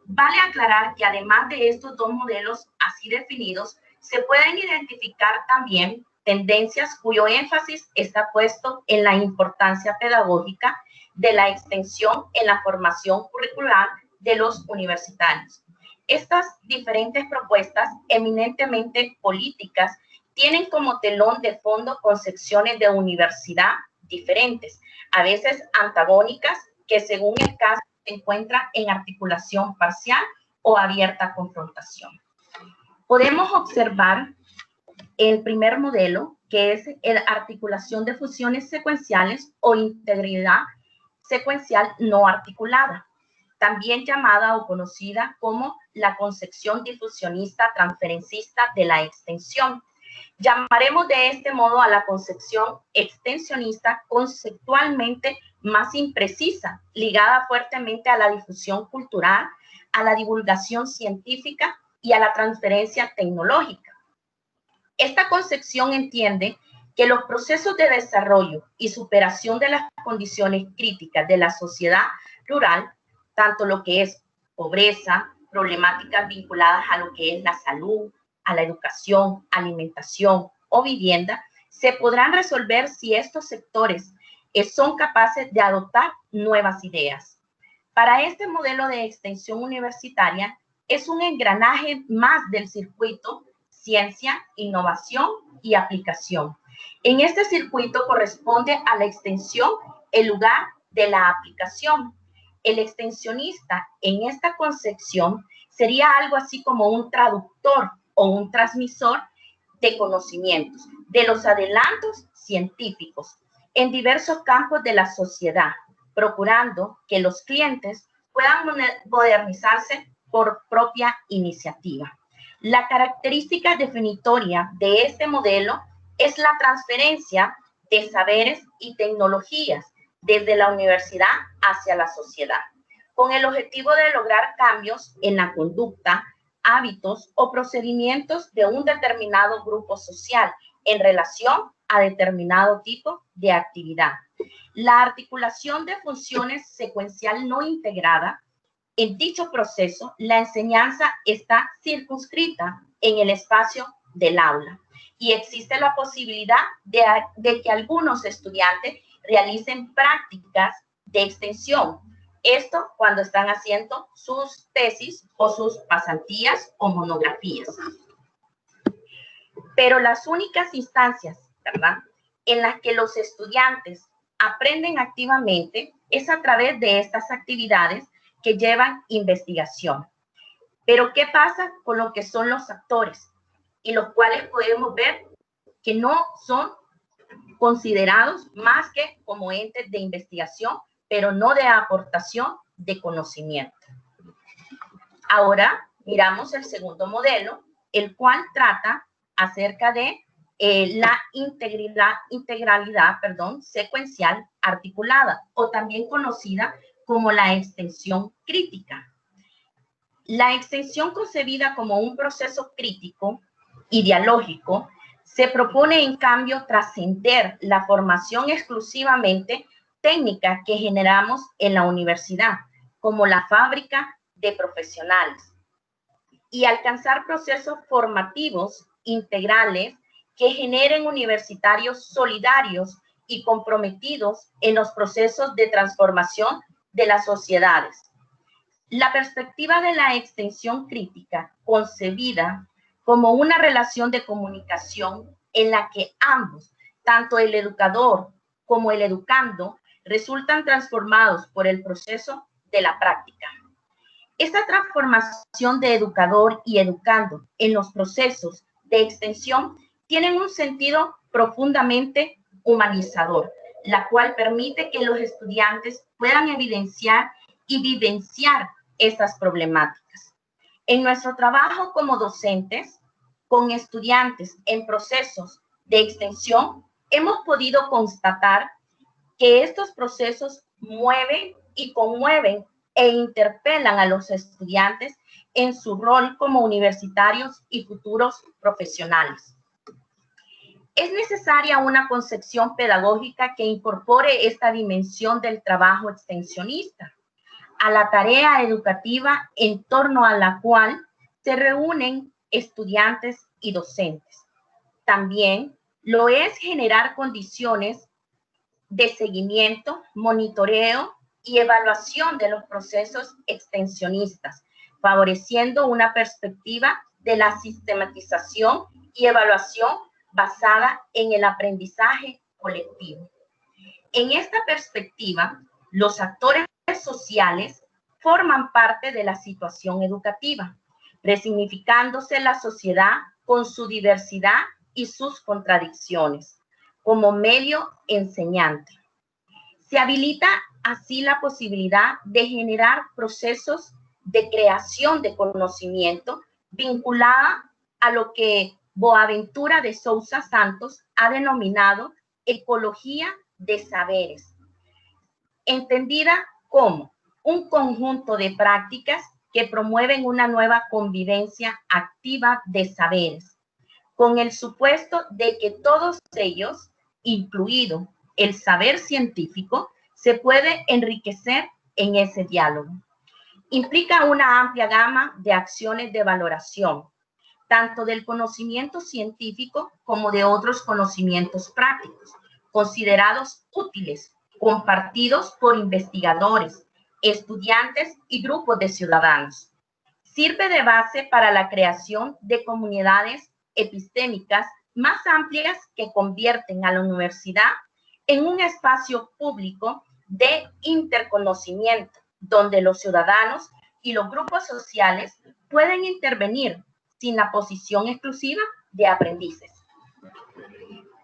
Vale aclarar que además de estos dos modelos así definidos, se pueden identificar también tendencias cuyo énfasis está puesto en la importancia pedagógica de la extensión en la formación curricular de los universitarios. Estas diferentes propuestas, eminentemente políticas, tienen como telón de fondo concepciones de universidad diferentes, a veces antagónicas, que según el caso se encuentran en articulación parcial o abierta confrontación. Podemos observar el primer modelo, que es la articulación de funciones secuenciales o integridad secuencial no articulada, también llamada o conocida como la concepción difusionista transferencista de la extensión. Llamaremos de este modo a la concepción extensionista conceptualmente más imprecisa, ligada fuertemente a la difusión cultural, a la divulgación científica y a la transferencia tecnológica. Esta concepción entiende que los procesos de desarrollo y superación de las condiciones críticas de la sociedad rural, tanto lo que es pobreza, problemáticas vinculadas a lo que es la salud, a la educación, alimentación o vivienda, se podrán resolver si estos sectores son capaces de adoptar nuevas ideas. Para este modelo de extensión universitaria es un engranaje más del circuito ciencia, innovación y aplicación. En este circuito corresponde a la extensión el lugar de la aplicación. El extensionista en esta concepción sería algo así como un traductor o un transmisor de conocimientos, de los adelantos científicos en diversos campos de la sociedad, procurando que los clientes puedan modernizarse por propia iniciativa. La característica definitoria de este modelo es la transferencia de saberes y tecnologías desde la universidad hacia la sociedad, con el objetivo de lograr cambios en la conducta, hábitos o procedimientos de un determinado grupo social en relación a determinado tipo de actividad. La articulación de funciones secuencial no integrada. En dicho proceso, la enseñanza está circunscrita en el espacio del aula y existe la posibilidad de que algunos estudiantes realicen prácticas de extensión. Esto cuando están haciendo sus tesis o sus pasantías o monografías. Pero las únicas instancias, ¿verdad?, en las que los estudiantes aprenden activamente es a través de estas actividades que llevan investigación. Pero ¿qué pasa con lo que son los actores? Y los cuales podemos ver que no son considerados más que como entes de investigación, pero no de aportación de conocimiento. Ahora miramos el segundo modelo, el cual trata acerca de la integralidad secuencial articulada, o también conocida como la extensión crítica. La extensión, concebida como un proceso crítico y dialógico, se propone en cambio trascender la formación exclusivamente técnica que generamos en la universidad, como la fábrica de profesionales, y alcanzar procesos formativos integrales que generen universitarios solidarios y comprometidos en los procesos de transformación de las sociedades. La perspectiva de la extensión crítica, concebida como una relación de comunicación en la que ambos, tanto el educador como el educando, resultan transformados por el proceso de la práctica. Esta transformación de educador y educando en los procesos de extensión tienen un sentido profundamente humanizador, la cual permite que los estudiantes puedan evidenciar y vivenciar estas problemáticas. En nuestro trabajo como docentes, con estudiantes en procesos de extensión, hemos podido constatar que estos procesos mueven y conmueven e interpelan a los estudiantes en su rol como universitarios y futuros profesionales. Es necesaria una concepción pedagógica que incorpore esta dimensión del trabajo extensionista a la tarea educativa en torno a la cual se reúnen estudiantes y docentes. También lo es generar condiciones de seguimiento, monitoreo y evaluación de los procesos extensionistas, favoreciendo una perspectiva de la sistematización y evaluación basada en el aprendizaje colectivo. En esta perspectiva, los actores sociales forman parte de la situación educativa, resignificándose la sociedad con su diversidad y sus contradicciones como medio enseñante. Se habilita así la posibilidad de generar procesos de creación de conocimiento vinculada a lo que Boaventura de Sousa Santos ha denominado ecología de saberes, entendida como un conjunto de prácticas que promueven una nueva convivencia activa de saberes, con el supuesto de que todos ellos, incluido el saber científico, se puede enriquecer en ese diálogo. Implica una amplia gama de acciones de valoración, tanto del conocimiento científico como de otros conocimientos prácticos, considerados útiles, compartidos por investigadores, estudiantes y grupos de ciudadanos. Sirve de base para la creación de comunidades epistémicas más amplias que convierten a la universidad en un espacio público de interconocimiento, donde los ciudadanos y los grupos sociales pueden intervenir sin la posición exclusiva de aprendices.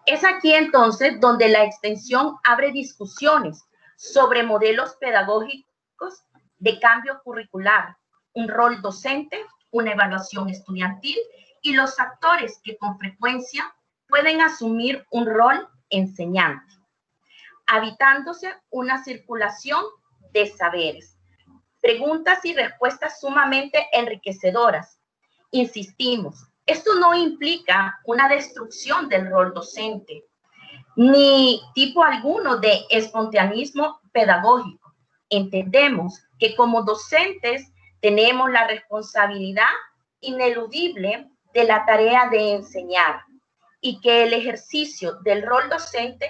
Es aquí entonces donde la extensión abre discusiones sobre modelos pedagógicos de cambio curricular, un rol docente, una evaluación estudiantil y los actores que con frecuencia pueden asumir un rol enseñante, habitándose una circulación de saberes. Preguntas y respuestas sumamente enriquecedoras. Insistimos, esto no implica una destrucción del rol docente, ni tipo alguno de espontaneismo pedagógico. Entendemos que como docentes tenemos la responsabilidad ineludible de la tarea de enseñar y que el ejercicio del rol docente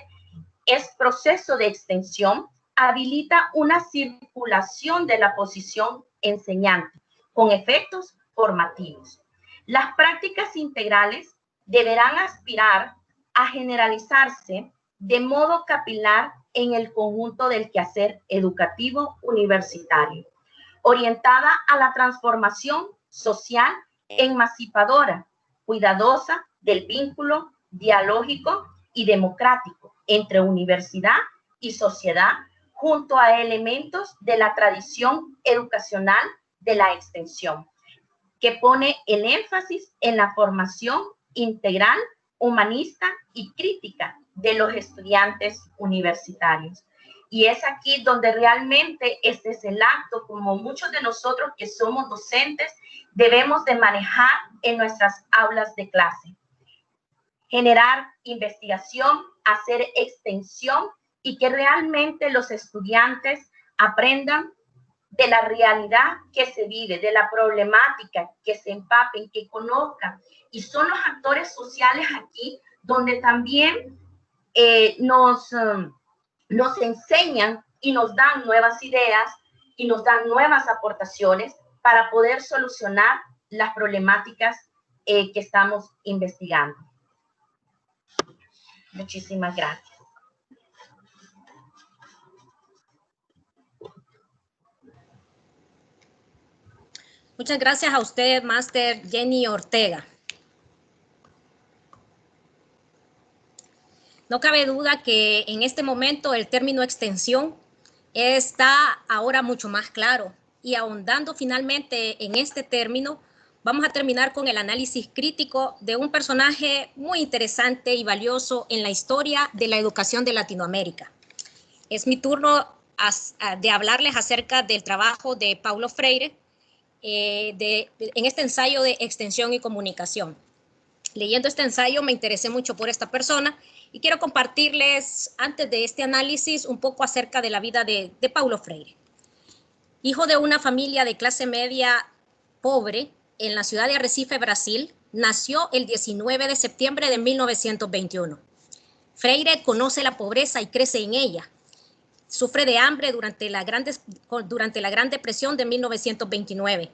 es proceso de extensión, habilita una circulación de la posición enseñante con efectos formativos. Las prácticas integrales deberán aspirar a generalizarse de modo capilar en el conjunto del quehacer educativo universitario, orientada a la transformación social emancipadora, cuidadosa del vínculo dialógico y democrático entre universidad y sociedad, junto a elementos de la tradición educacional de la extensión, que pone el énfasis en la formación integral humanista y crítica de los estudiantes universitarios. Y es aquí donde realmente este es el acto, como muchos de nosotros que somos docentes, debemos de manejar en nuestras aulas de clase. Generar investigación, hacer extensión y que realmente los estudiantes aprendan de la realidad que se vive, de la problemática, que se empapen, que conozcan. Y son los actores sociales aquí donde también nos enseñan y nos dan nuevas ideas y nos dan nuevas aportaciones para poder solucionar las problemáticas que estamos investigando. Muchísimas gracias. Muchas gracias a usted, Máster Jenny Ortega. No cabe duda que en este momento el término extensión está ahora mucho más claro, y ahondando finalmente en este término, vamos a terminar con el análisis crítico de un personaje muy interesante y valioso en la historia de la educación de Latinoamérica. Es mi turno de hablarles acerca del trabajo de Paulo Freire en este ensayo de extensión y comunicación. Leyendo este ensayo me interesé mucho por esta persona y quiero compartirles antes de este análisis un poco acerca de la vida de Paulo Freire. Hijo de una familia de clase media pobre en la ciudad de Arrecife, Brasil, nació el 19 de septiembre de 1921. Freire conoce la pobreza y crece en ella. Sufre de hambre durante la Gran Depresión de 1929.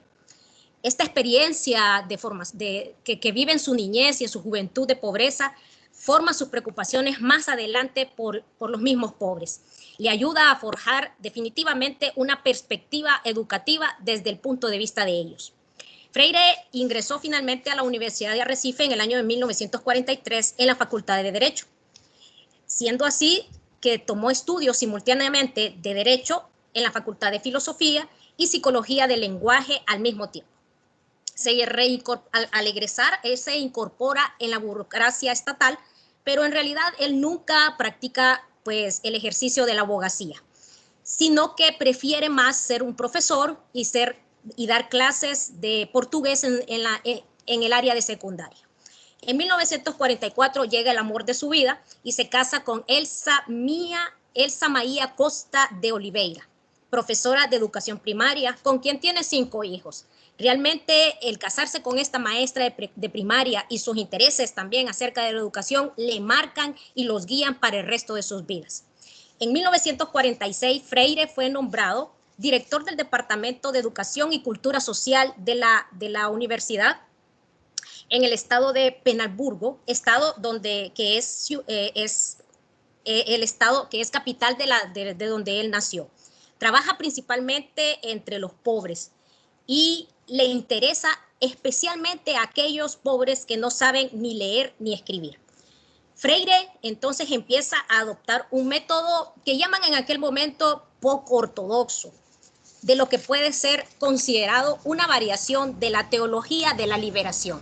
Esta experiencia que vive en su niñez y en su juventud de pobreza forma sus preocupaciones más adelante por los mismos pobres. Le ayuda a forjar definitivamente una perspectiva educativa desde el punto de vista de ellos. Freire ingresó finalmente a la Universidad de Arrecife en el año de 1943 en la Facultad de Derecho, siendo así que tomó estudios simultáneamente de Derecho en la Facultad de Filosofía y Psicología del Lenguaje al mismo tiempo. Al egresar, él se incorpora en la burocracia estatal, pero en realidad él nunca practica pues, el ejercicio de la abogacía, sino que prefiere más ser un profesor y dar clases de portugués en el área de secundaria. En 1944 llega el amor de su vida y se casa con Elsa Maía Costa de Oliveira, profesora de educación primaria, con quien tiene 5 hijos. Realmente el casarse con esta maestra de primaria y sus intereses también acerca de la educación le marcan y los guían para el resto de sus vidas. En 1946, Freire fue nombrado director del Departamento de Educación y Cultura Social de la universidad en el estado de Pernambuco, estado que es el estado que es capital de donde él nació. Trabaja principalmente entre los pobres y le interesa especialmente a aquellos pobres que no saben ni leer ni escribir. Freire entonces empieza a adoptar un método que llaman en aquel momento poco ortodoxo, de lo que puede ser considerado una variación de la teología de la liberación,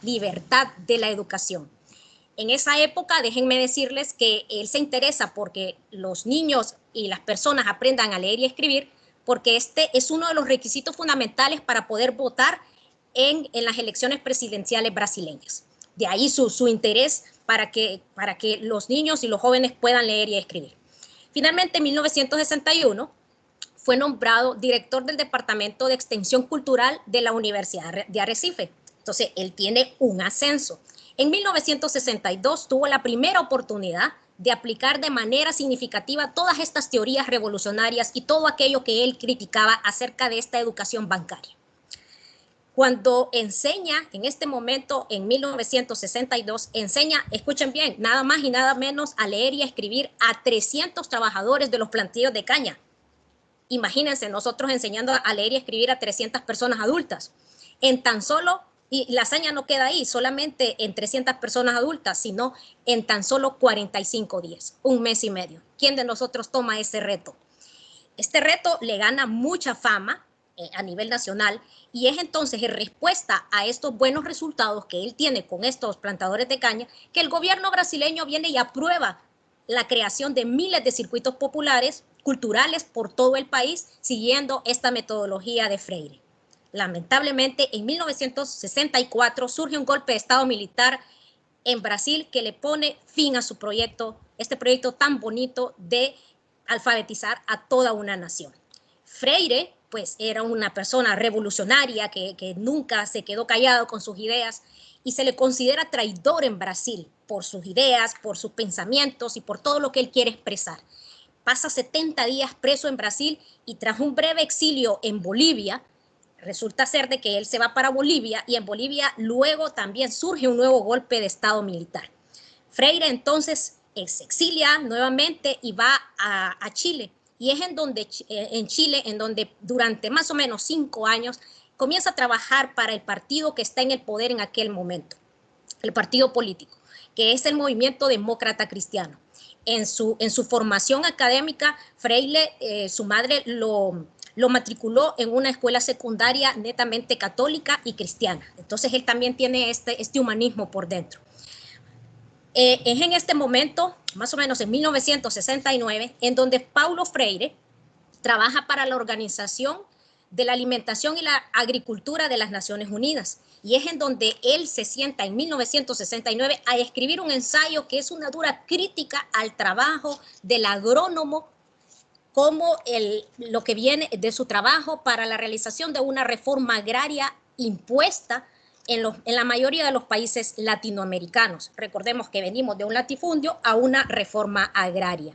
libertad de la educación. En esa época, déjenme decirles que él se interesa porque los niños y las personas aprendan a leer y escribir, porque este es uno de los requisitos fundamentales para poder votar en las elecciones presidenciales brasileñas. De ahí su interés para que los niños y los jóvenes puedan leer y escribir. Finalmente, en 1961, fue nombrado director del Departamento de Extensión Cultural de la Universidad de Arrecife. Entonces, él tiene un ascenso. En 1962 tuvo la primera oportunidad de aplicar de manera significativa todas estas teorías revolucionarias y todo aquello que él criticaba acerca de esta educación bancaria. Cuando enseña, en este momento, en 1962, enseña, escuchen bien, nada más y nada menos a leer y a escribir a 300 trabajadores de los plantíos de caña. Imagínense, nosotros enseñando a leer y escribir a 300 personas adultas. En tan solo, y la hazaña no queda ahí, solamente en 300 personas adultas, sino en tan solo 45 días, un mes y medio. ¿Quién de nosotros toma ese reto? Este reto le gana mucha fama a nivel nacional, y es entonces en respuesta a estos buenos resultados que él tiene con estos plantadores de caña, que el gobierno brasileño viene y aprueba la creación de miles de circuitos populares, culturales por todo el país, siguiendo esta metodología de Freire. Lamentablemente, en 1964 surge un golpe de Estado militar en Brasil que le pone fin a su proyecto, este proyecto tan bonito de alfabetizar a toda una nación. Freire, pues, era una persona revolucionaria que nunca se quedó callado con sus ideas y se le considera traidor en Brasil por sus ideas, por sus pensamientos y por todo lo que él quiere expresar. Pasa 70 días preso en Brasil y tras un breve exilio en Bolivia, resulta ser de que él se va para Bolivia y en Bolivia luego también surge un nuevo golpe de Estado militar. Freire entonces se exilia nuevamente y va a Chile. Y es en Chile en donde durante más o menos 5 años comienza a trabajar para el partido que está en el poder en aquel momento, el partido político, que es el Movimiento Demócrata Cristiano. En su formación académica, Freire, su madre lo matriculó en una escuela secundaria netamente católica y cristiana. Entonces él también tiene este humanismo por dentro. Es en este momento, más o menos en 1969, en donde Paulo Freire trabaja para la Organización de la Alimentación y la Agricultura de las Naciones Unidas. Y es en donde él se sienta en 1969 a escribir un ensayo que es una dura crítica al trabajo del agrónomo, como lo que viene de su trabajo para la realización de una reforma agraria impuesta en la mayoría de los países latinoamericanos. Recordemos que venimos de un latifundio a una reforma agraria.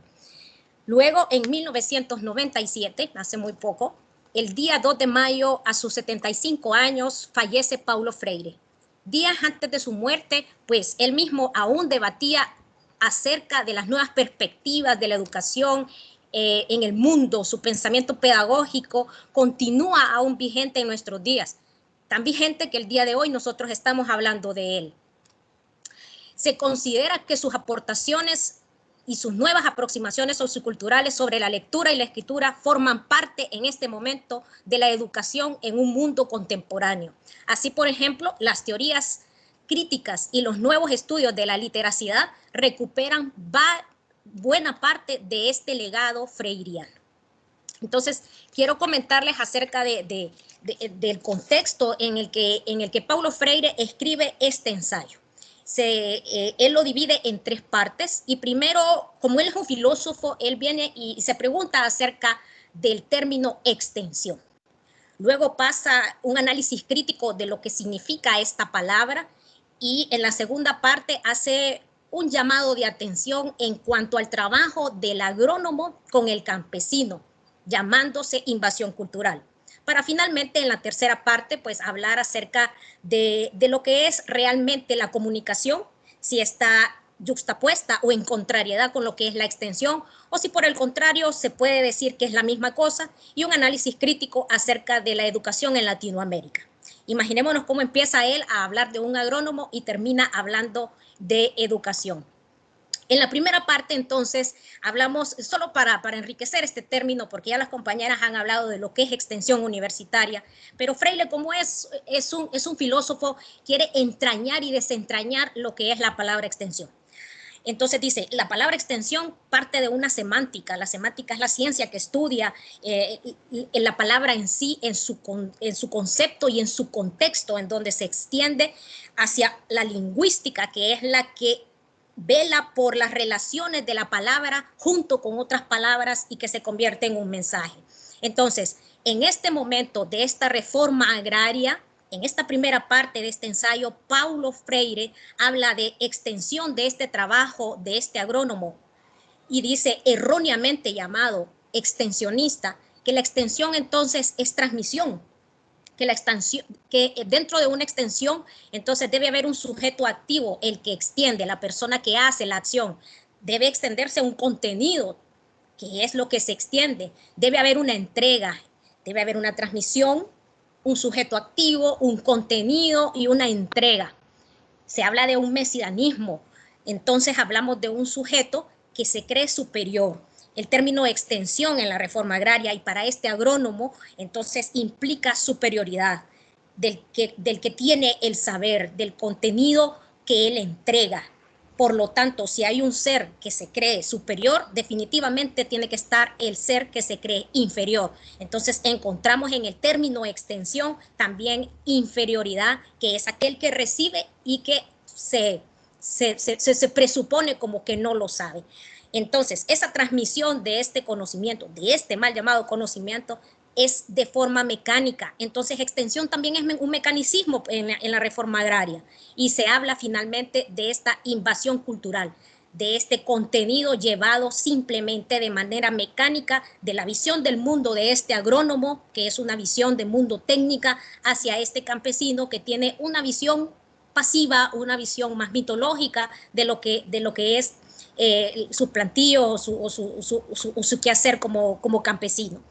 Luego, en 1997, hace muy poco, el día 2 de mayo, a sus 75 años, fallece Paulo Freire. Días antes de su muerte, pues él mismo aún debatía acerca de las nuevas perspectivas de la educación en el mundo. Su pensamiento pedagógico continúa aún vigente en nuestros días, tan vigente que el día de hoy nosotros estamos hablando de él. Se considera que sus aportaciones y sus nuevas aproximaciones socioculturales sobre la lectura y la escritura forman parte en este momento de la educación en un mundo contemporáneo. Así, por ejemplo, las teorías críticas y los nuevos estudios de la literacidad recuperan buena parte de este legado freiriano. Entonces, quiero comentarles acerca del contexto en el que Paulo Freire escribe este ensayo. Él lo divide en 3 partes y primero, como él es un filósofo, él viene y se pregunta acerca del término extensión. Luego pasa un análisis crítico de lo que significa esta palabra y en la segunda parte hace un llamado de atención en cuanto al trabajo del agrónomo con el campesino, llamándose invasión cultural. Para finalmente en la tercera parte, pues hablar acerca de lo que es realmente la comunicación, si está yuxtapuesta o en contrariedad con lo que es la extensión, o si por el contrario se puede decir que es la misma cosa, y un análisis crítico acerca de la educación en Latinoamérica. Imaginémonos cómo empieza él a hablar de un agrónomo y termina hablando de educación. En la primera parte, entonces, hablamos, solo para enriquecer este término, porque ya las compañeras han hablado de lo que es extensión universitaria, pero Freire, como es un filósofo, quiere entrañar y desentrañar lo que es la palabra extensión. Entonces dice, la palabra extensión parte de una semántica. La semántica es la ciencia que estudia la palabra en sí, en su concepto y en su contexto, en donde se extiende hacia la lingüística, que es la que vela por las relaciones de la palabra junto con otras palabras y que se convierte en un mensaje. Entonces, en este momento de esta reforma agraria, en esta primera parte de este ensayo, Paulo Freire habla de extensión de este trabajo de este agrónomo y dice erróneamente llamado extensionista, que la extensión entonces es transmisión, que dentro de una extensión entonces debe haber un sujeto activo, el que extiende, la persona que hace la acción. Debe extenderse un contenido, que es lo que se extiende. Debe haber una entrega, debe haber una transmisión, un sujeto activo, un contenido y una entrega. Se habla de un mesianismo, entonces hablamos de un sujeto que se cree superior, El término extensión en la reforma agraria y para este agrónomo, entonces implica superioridad del que tiene el saber, del contenido que él entrega. Por lo tanto, si hay un ser que se cree superior, definitivamente tiene que estar el ser que se cree inferior. Entonces encontramos en el término extensión también inferioridad, que es aquel que recibe y que se presupone como que no lo sabe. Entonces, esa transmisión de este conocimiento, de este mal llamado conocimiento, es de forma mecánica. Entonces, extensión también es un mecanismo en la reforma agraria. Y se habla finalmente de esta invasión cultural, de este contenido llevado simplemente de manera mecánica de la visión del mundo de este agrónomo, que es una visión de mundo técnica, hacia este campesino que tiene una visión pasiva, una visión más mitológica de lo que es su plantío o su quehacer como campesino.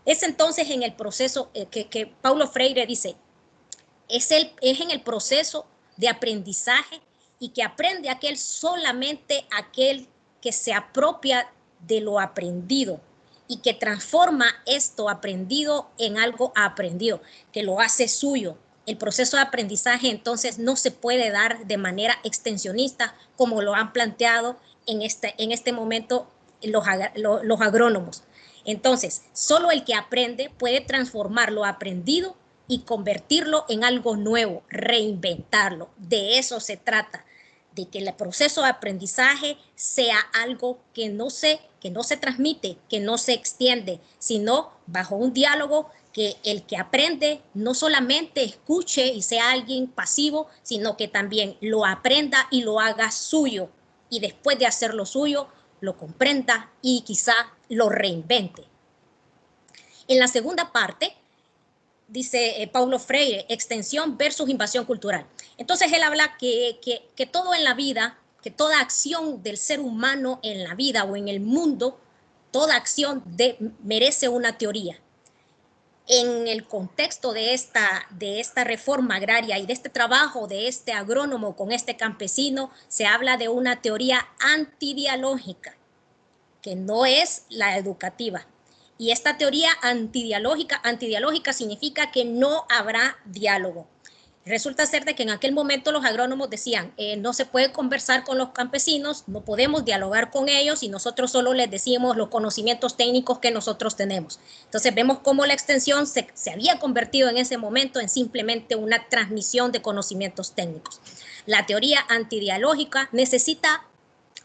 Es entonces en el proceso que Paulo Freire dice, es en el proceso de aprendizaje y que aprende solamente aquel que se apropia de lo aprendido y que transforma esto aprendido en algo aprendido, que lo hace suyo. El proceso de aprendizaje entonces no se puede dar de manera extensionista como lo han planteado en este momento los agrónomos. Entonces, solo el que aprende puede transformar lo aprendido y convertirlo en algo nuevo, reinventarlo. De eso se trata, de que el proceso de aprendizaje sea algo que no se transmite, que no se extiende, sino bajo un diálogo que el que aprende no solamente escuche y sea alguien pasivo, sino que también lo aprenda y lo haga suyo. Y después de hacerlo suyo, lo comprenda y quizá lo reinvente. En la segunda parte, dice Paulo Freire, extensión versus invasión cultural. Entonces él habla que todo en la vida, que toda acción del ser humano en la vida o en el mundo, toda acción merece una teoría. En el contexto de esta reforma agraria y de este trabajo de este agrónomo con este campesino, se habla de una teoría antidialógica, que no es la educativa. Y esta teoría antidialógica significa que no habrá diálogo. Resulta ser de que en aquel momento los agrónomos decían, no se puede conversar con los campesinos, no podemos dialogar con ellos y nosotros solo les decimos los conocimientos técnicos que nosotros tenemos. Entonces vemos cómo la extensión se había convertido en ese momento en simplemente una transmisión de conocimientos técnicos. La teoría antidialógica necesita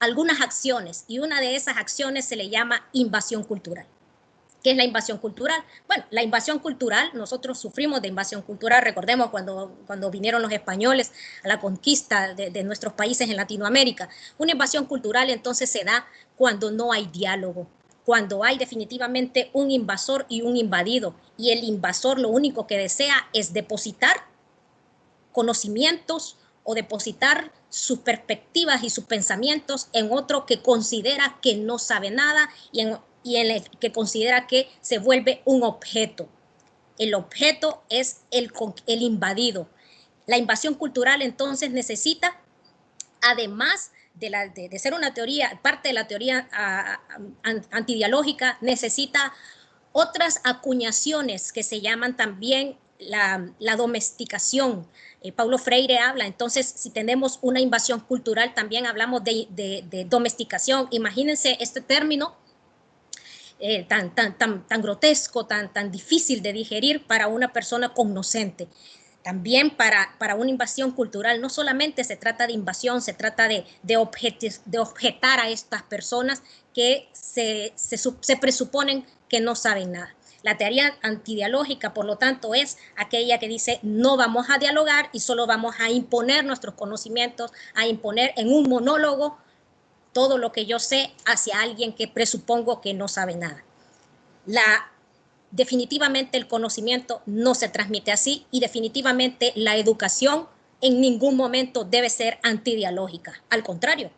algunas acciones y una de esas acciones se le llama invasión cultural. ¿Qué es la invasión cultural? Bueno, la invasión cultural, nosotros sufrimos de invasión cultural, recordemos cuando vinieron los españoles a la conquista de nuestros países en Latinoamérica. Una invasión cultural entonces se da cuando no hay diálogo, cuando hay definitivamente un invasor y un invadido, y el invasor lo único que desea es depositar conocimientos o depositar sus perspectivas y sus pensamientos en otro que considera que no sabe nada y en el que considera que se vuelve un objeto. El objeto es el invadido. La invasión cultural entonces necesita, además de ser una teoría, parte de la teoría antidialógica, necesita otras acuñaciones que se llaman también la domesticación. Paulo Freire habla, entonces, si tenemos una invasión cultural, también hablamos de domesticación. Imagínense este término tan grotesco, tan difícil de digerir para una persona cognoscente. También para una invasión cultural no solamente se trata de invasión, se trata de objetar a estas personas que se presuponen que no saben nada. La teoría antidialógica, por lo tanto, es aquella que dice no vamos a dialogar y solo vamos a imponer nuestros conocimientos, a imponer en un monólogo todo lo que yo sé hacia alguien que presupongo que no sabe nada. Definitivamente el conocimiento no se transmite así y definitivamente la educación en ningún momento debe ser antidialógica. Al contrario,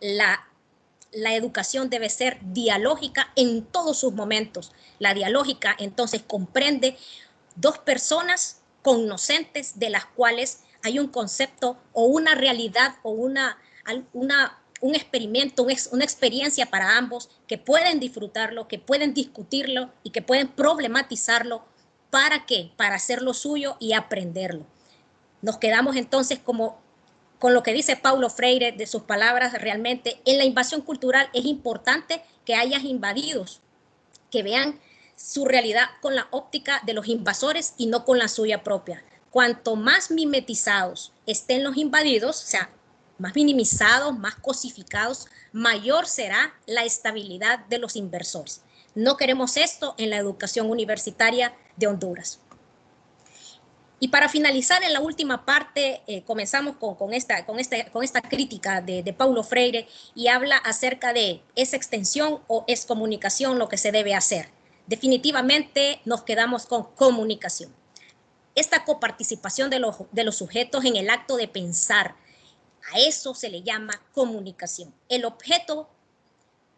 la educación debe ser dialógica en todos sus momentos. La dialógica entonces comprende dos personas cognoscentes de las cuales hay un concepto o una realidad o una un experimento, una experiencia para ambos, que pueden disfrutarlo, que pueden discutirlo y que pueden problematizarlo. ¿Para qué? Para hacerlo suyo y aprenderlo. Nos quedamos entonces como con lo que dice Paulo Freire, de sus palabras. Realmente en la invasión cultural es importante que haya invadidos, que vean su realidad con la óptica de los invasores y no con la suya propia. Cuanto más mimetizados estén los invadidos, o sea, más minimizados, más cosificados, mayor será la estabilidad de los inversores. No queremos esto en la educación universitaria de Honduras. Y para finalizar, en la última parte, comenzamos con esta crítica de Paulo Freire, y habla acerca de ¿es extensión o es comunicación lo que se debe hacer? Definitivamente nos quedamos con comunicación. Esta coparticipación de los sujetos en el acto de pensar, a eso se le llama comunicación. El objeto,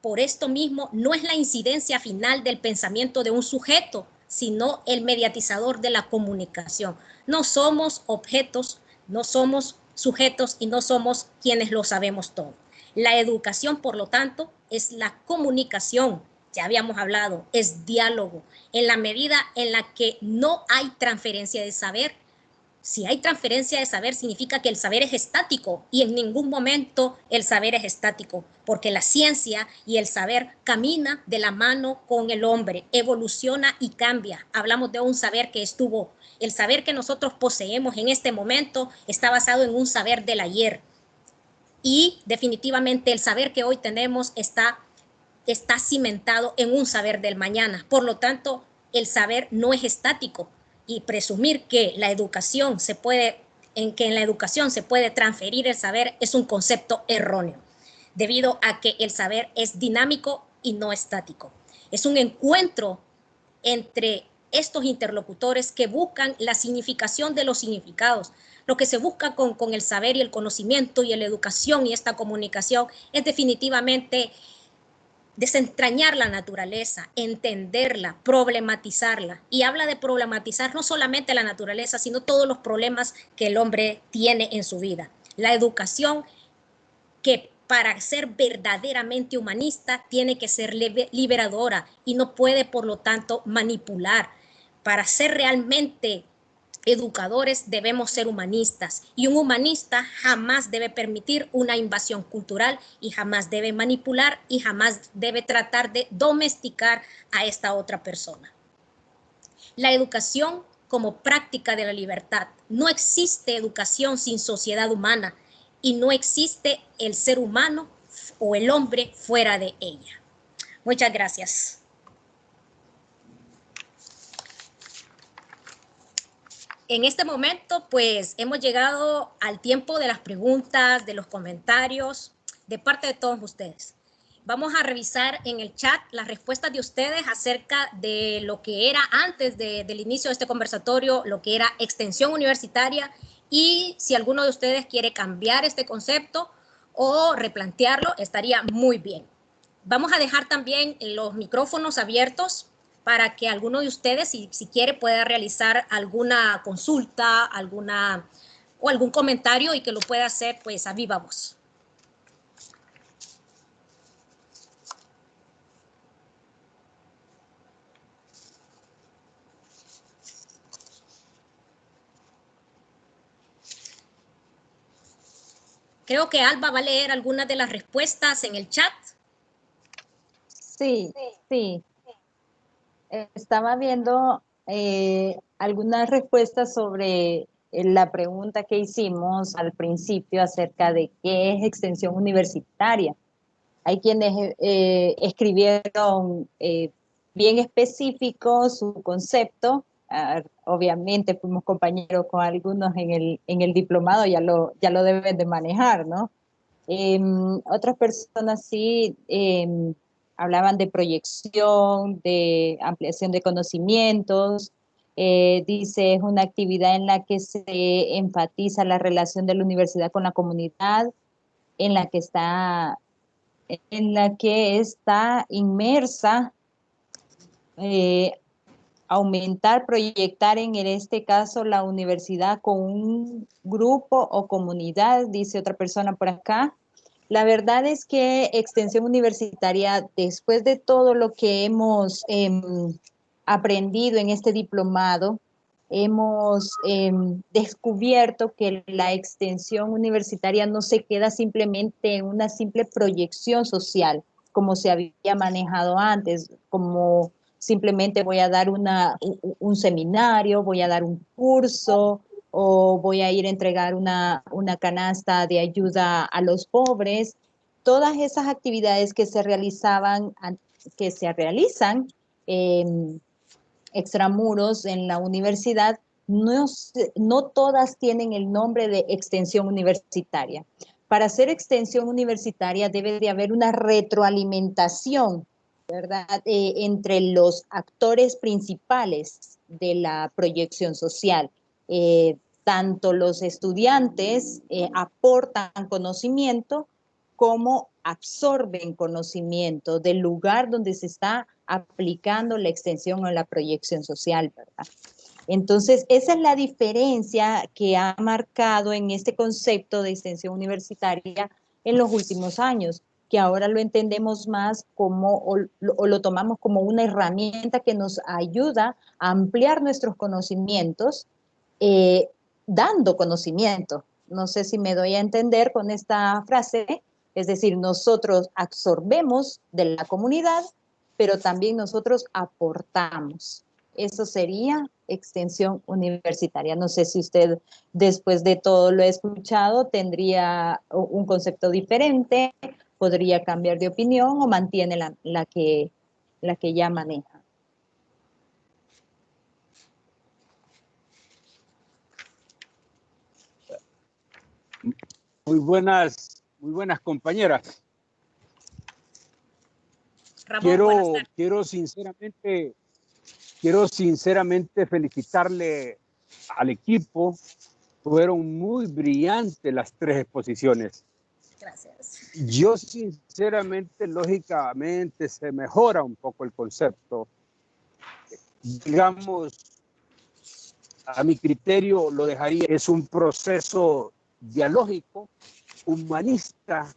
por esto mismo, no es la incidencia final del pensamiento de un sujeto, sino el mediatizador de la comunicación. No somos objetos, no somos sujetos y no somos quienes lo sabemos todo. La educación, por lo tanto, es la comunicación, ya habíamos hablado, es diálogo, en la medida en la que no hay transferencia de saber. Si hay transferencia de saber, significa que el saber es estático, y en ningún momento el saber es estático, porque la ciencia y el saber camina de la mano con el hombre, evoluciona y cambia. Hablamos de un saber que el saber que nosotros poseemos en este momento está basado en un saber del ayer, y definitivamente el saber que hoy tenemos está cimentado en un saber del mañana. Por lo tanto, el saber no es estático, y presumir que en la educación se puede transferir el saber es un concepto erróneo, debido a que el saber es dinámico y no estático. Es un encuentro entre estos interlocutores que buscan la significación de los significados. Lo que se busca con el saber y el conocimiento y la educación y esta comunicación es definitivamente desentrañar la naturaleza, entenderla, problematizarla. Y habla de problematizar no solamente la naturaleza, sino todos los problemas que el hombre tiene en su vida. La educación, que para ser verdaderamente humanista tiene que ser liberadora y no puede, por lo tanto, manipular. Para ser realmente educadores debemos ser humanistas, y un humanista jamás debe permitir una invasión cultural, y jamás debe manipular, y jamás debe tratar de domesticar a esta otra persona. La educación como práctica de la libertad. No existe educación sin sociedad humana, y no existe el ser humano o el hombre fuera de ella. Muchas gracias. En este momento, pues, hemos llegado al tiempo de las preguntas, de los comentarios, de parte de todos ustedes. Vamos a revisar en el chat las respuestas de ustedes acerca de lo que era antes del inicio de este conversatorio, lo que era extensión universitaria, y si alguno de ustedes quiere cambiar este concepto o replantearlo, estaría muy bien. Vamos a dejar también los micrófonos abiertos para que alguno de ustedes, si quiere, pueda realizar alguna consulta, o algún comentario, y que lo pueda hacer, pues, a viva voz. Creo que Alba va a leer algunas de las respuestas en el chat. Sí. Estaba viendo algunas respuestas sobre la pregunta que hicimos al principio acerca de qué es extensión universitaria. Hay quienes escribieron bien específico su concepto. Obviamente fuimos compañeros con algunos en el diplomado, ya lo deben de manejar, ¿no? Otras personas sí hablaban de proyección, de ampliación de conocimientos. Dice, es una actividad en la que se enfatiza la relación de la universidad con la comunidad, en la que está inmersa, aumentar, proyectar en este caso la universidad con un grupo o comunidad, dice otra persona por acá. La verdad es que Extensión Universitaria, después de todo lo que hemos aprendido en este diplomado, hemos descubierto que la extensión universitaria no se queda simplemente en una simple proyección social, como se había manejado antes, como simplemente voy a dar un seminario, voy a dar un curso o voy a ir a entregar una canasta de ayuda a los pobres. Todas esas actividades que se realizaban, que se realizan extramuros en la universidad, no todas tienen el nombre de extensión universitaria. Para hacer extensión universitaria debe de haber una retroalimentación, ¿verdad? Entre los actores principales de la proyección social. Tanto los estudiantes aportan conocimiento como absorben conocimiento del lugar donde se está aplicando la extensión o la proyección social, ¿verdad? Entonces, esa es la diferencia que ha marcado en este concepto de extensión universitaria en los últimos años, que ahora lo entendemos más como, o lo tomamos como una herramienta que nos ayuda a ampliar nuestros conocimientos, dando conocimiento. No sé si me doy a entender con esta frase, es decir, nosotros absorbemos de la comunidad, pero también nosotros aportamos. Eso sería extensión universitaria. No sé si usted, después de todo lo escuchado, tendría un concepto diferente, podría cambiar de opinión o mantiene la que ya maneja. Muy buenas compañeras. Ramón, Quiero sinceramente felicitarle al equipo. Fueron muy brillantes las tres exposiciones. gracias. Yo sinceramente, lógicamente, se mejora un poco el concepto. Digamos, a mi criterio lo dejaría, es un proceso dialógico, humanista,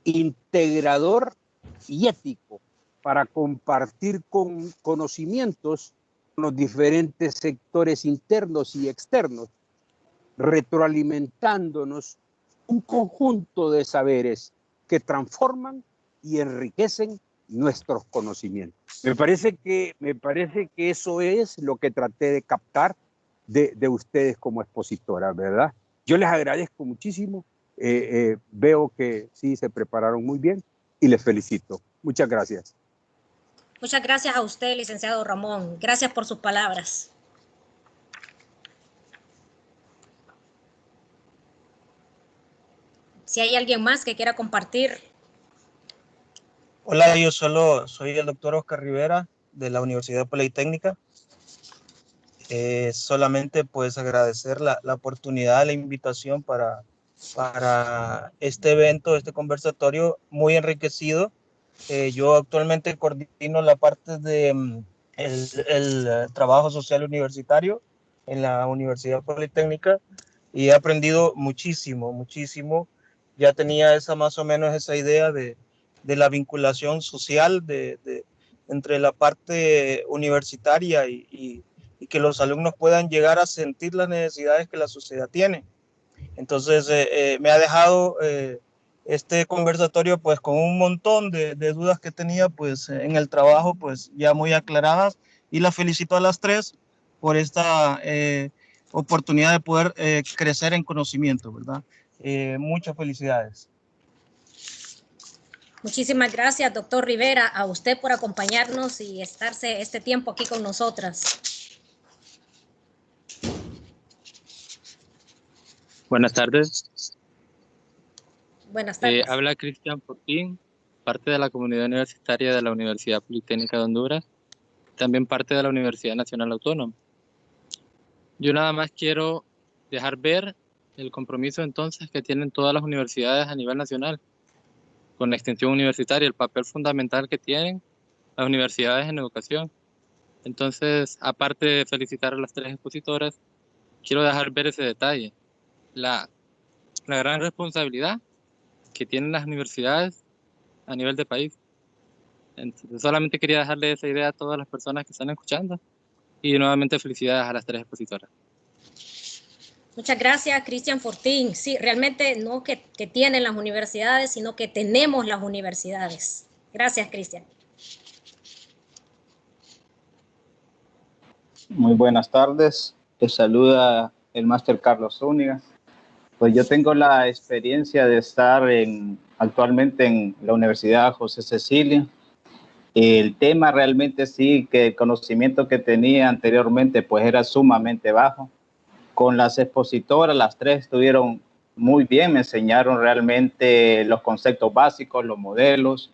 integrador y ético para compartir con conocimientos con los diferentes sectores internos y externos, retroalimentándonos un conjunto de saberes que transforman y enriquecen nuestros conocimientos. Me parece que eso es lo que traté de captar de ustedes como expositoras, ¿verdad? Yo les agradezco muchísimo. Veo que sí se prepararon muy bien y les felicito. Muchas gracias. Muchas gracias a usted, licenciado Ramón. Gracias por sus palabras. Si hay alguien más que quiera compartir. Hola, yo solo soy el doctor Oscar Rivera de la Universidad Politécnica. Solamente pues agradecer la oportunidad, la invitación para este evento, este conversatorio muy enriquecido. Yo actualmente coordino la parte de el trabajo social universitario en la Universidad Politécnica y he aprendido muchísimo. Ya tenía más o menos esa idea de la vinculación social entre la parte universitaria y que los alumnos puedan llegar a sentir las necesidades que la sociedad tiene. Entonces, me ha dejado este conversatorio pues con un montón de dudas que tenía pues en el trabajo pues ya muy aclaradas, y las felicito a las tres por esta oportunidad de poder crecer en conocimiento, ¿verdad? Muchas felicidades. Muchísimas gracias, doctor Rivera, a usted por acompañarnos y estarse este tiempo aquí con nosotras. Buenas tardes. Buenas tardes. Habla Cristian Fortín, parte de la comunidad universitaria de la Universidad Politécnica de Honduras, también parte de la Universidad Nacional Autónoma. Yo nada más quiero dejar ver el compromiso entonces que tienen todas las universidades a nivel nacional con la extensión universitaria, el papel fundamental que tienen las universidades en educación. Entonces, aparte de felicitar a las tres expositoras, quiero dejar ver ese detalle, la gran responsabilidad que tienen las universidades a nivel de país. Entonces, solamente quería dejarle esa idea a todas las personas que están escuchando. Y nuevamente felicidades a las 3 expositoras. Muchas gracias, Cristian Fortín. Sí, realmente no que tienen las universidades, sino que tenemos las universidades. Gracias, Cristian. Muy buenas tardes. Te saluda el máster Carlos Zúñiga. Pues yo tengo la experiencia de estar actualmente en la Universidad José Cecilia. El tema realmente sí, que el conocimiento que tenía anteriormente pues era sumamente bajo. Con las expositoras, las 3 estuvieron muy bien, me enseñaron realmente los conceptos básicos, los modelos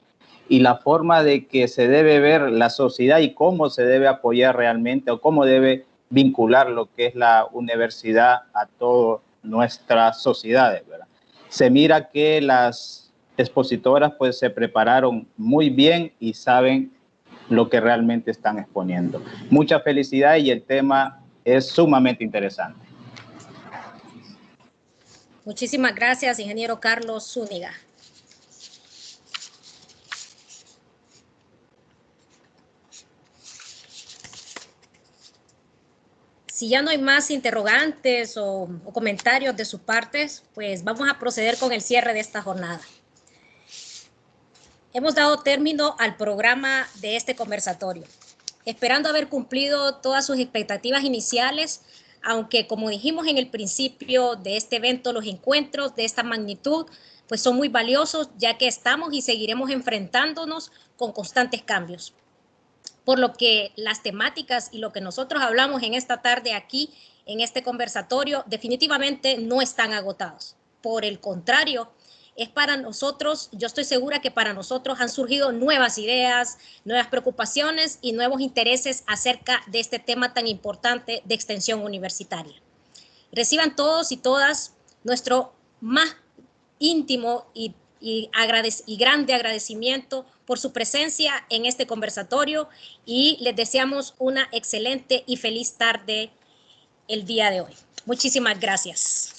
y la forma de que se debe ver la sociedad y cómo se debe apoyar realmente o cómo debe vincular lo que es la universidad a todas nuestras sociedades, ¿verdad? Se mira que las expositoras pues se prepararon muy bien y saben lo que realmente están exponiendo. Mucha felicidad y el tema es sumamente interesante. Muchísimas gracias, ingeniero Carlos Zúñiga. Si ya no hay más interrogantes o comentarios de sus partes, pues vamos a proceder con el cierre de esta jornada. Hemos dado término al programa de este conversatorio, esperando haber cumplido todas sus expectativas iniciales, aunque como dijimos en el principio de este evento, los encuentros de esta magnitud pues son muy valiosos, ya que estamos y seguiremos enfrentándonos con constantes cambios. Por lo que las temáticas y lo que nosotros hablamos en esta tarde aquí, en este conversatorio, definitivamente no están agotados. Por el contrario, es para nosotros, yo estoy segura que para nosotros han surgido nuevas ideas, nuevas preocupaciones y nuevos intereses acerca de este tema tan importante de extensión universitaria. Reciban todos y todas nuestro más íntimo y grande agradecimiento por su presencia en este conversatorio y les deseamos una excelente y feliz tarde el día de hoy. Muchísimas gracias.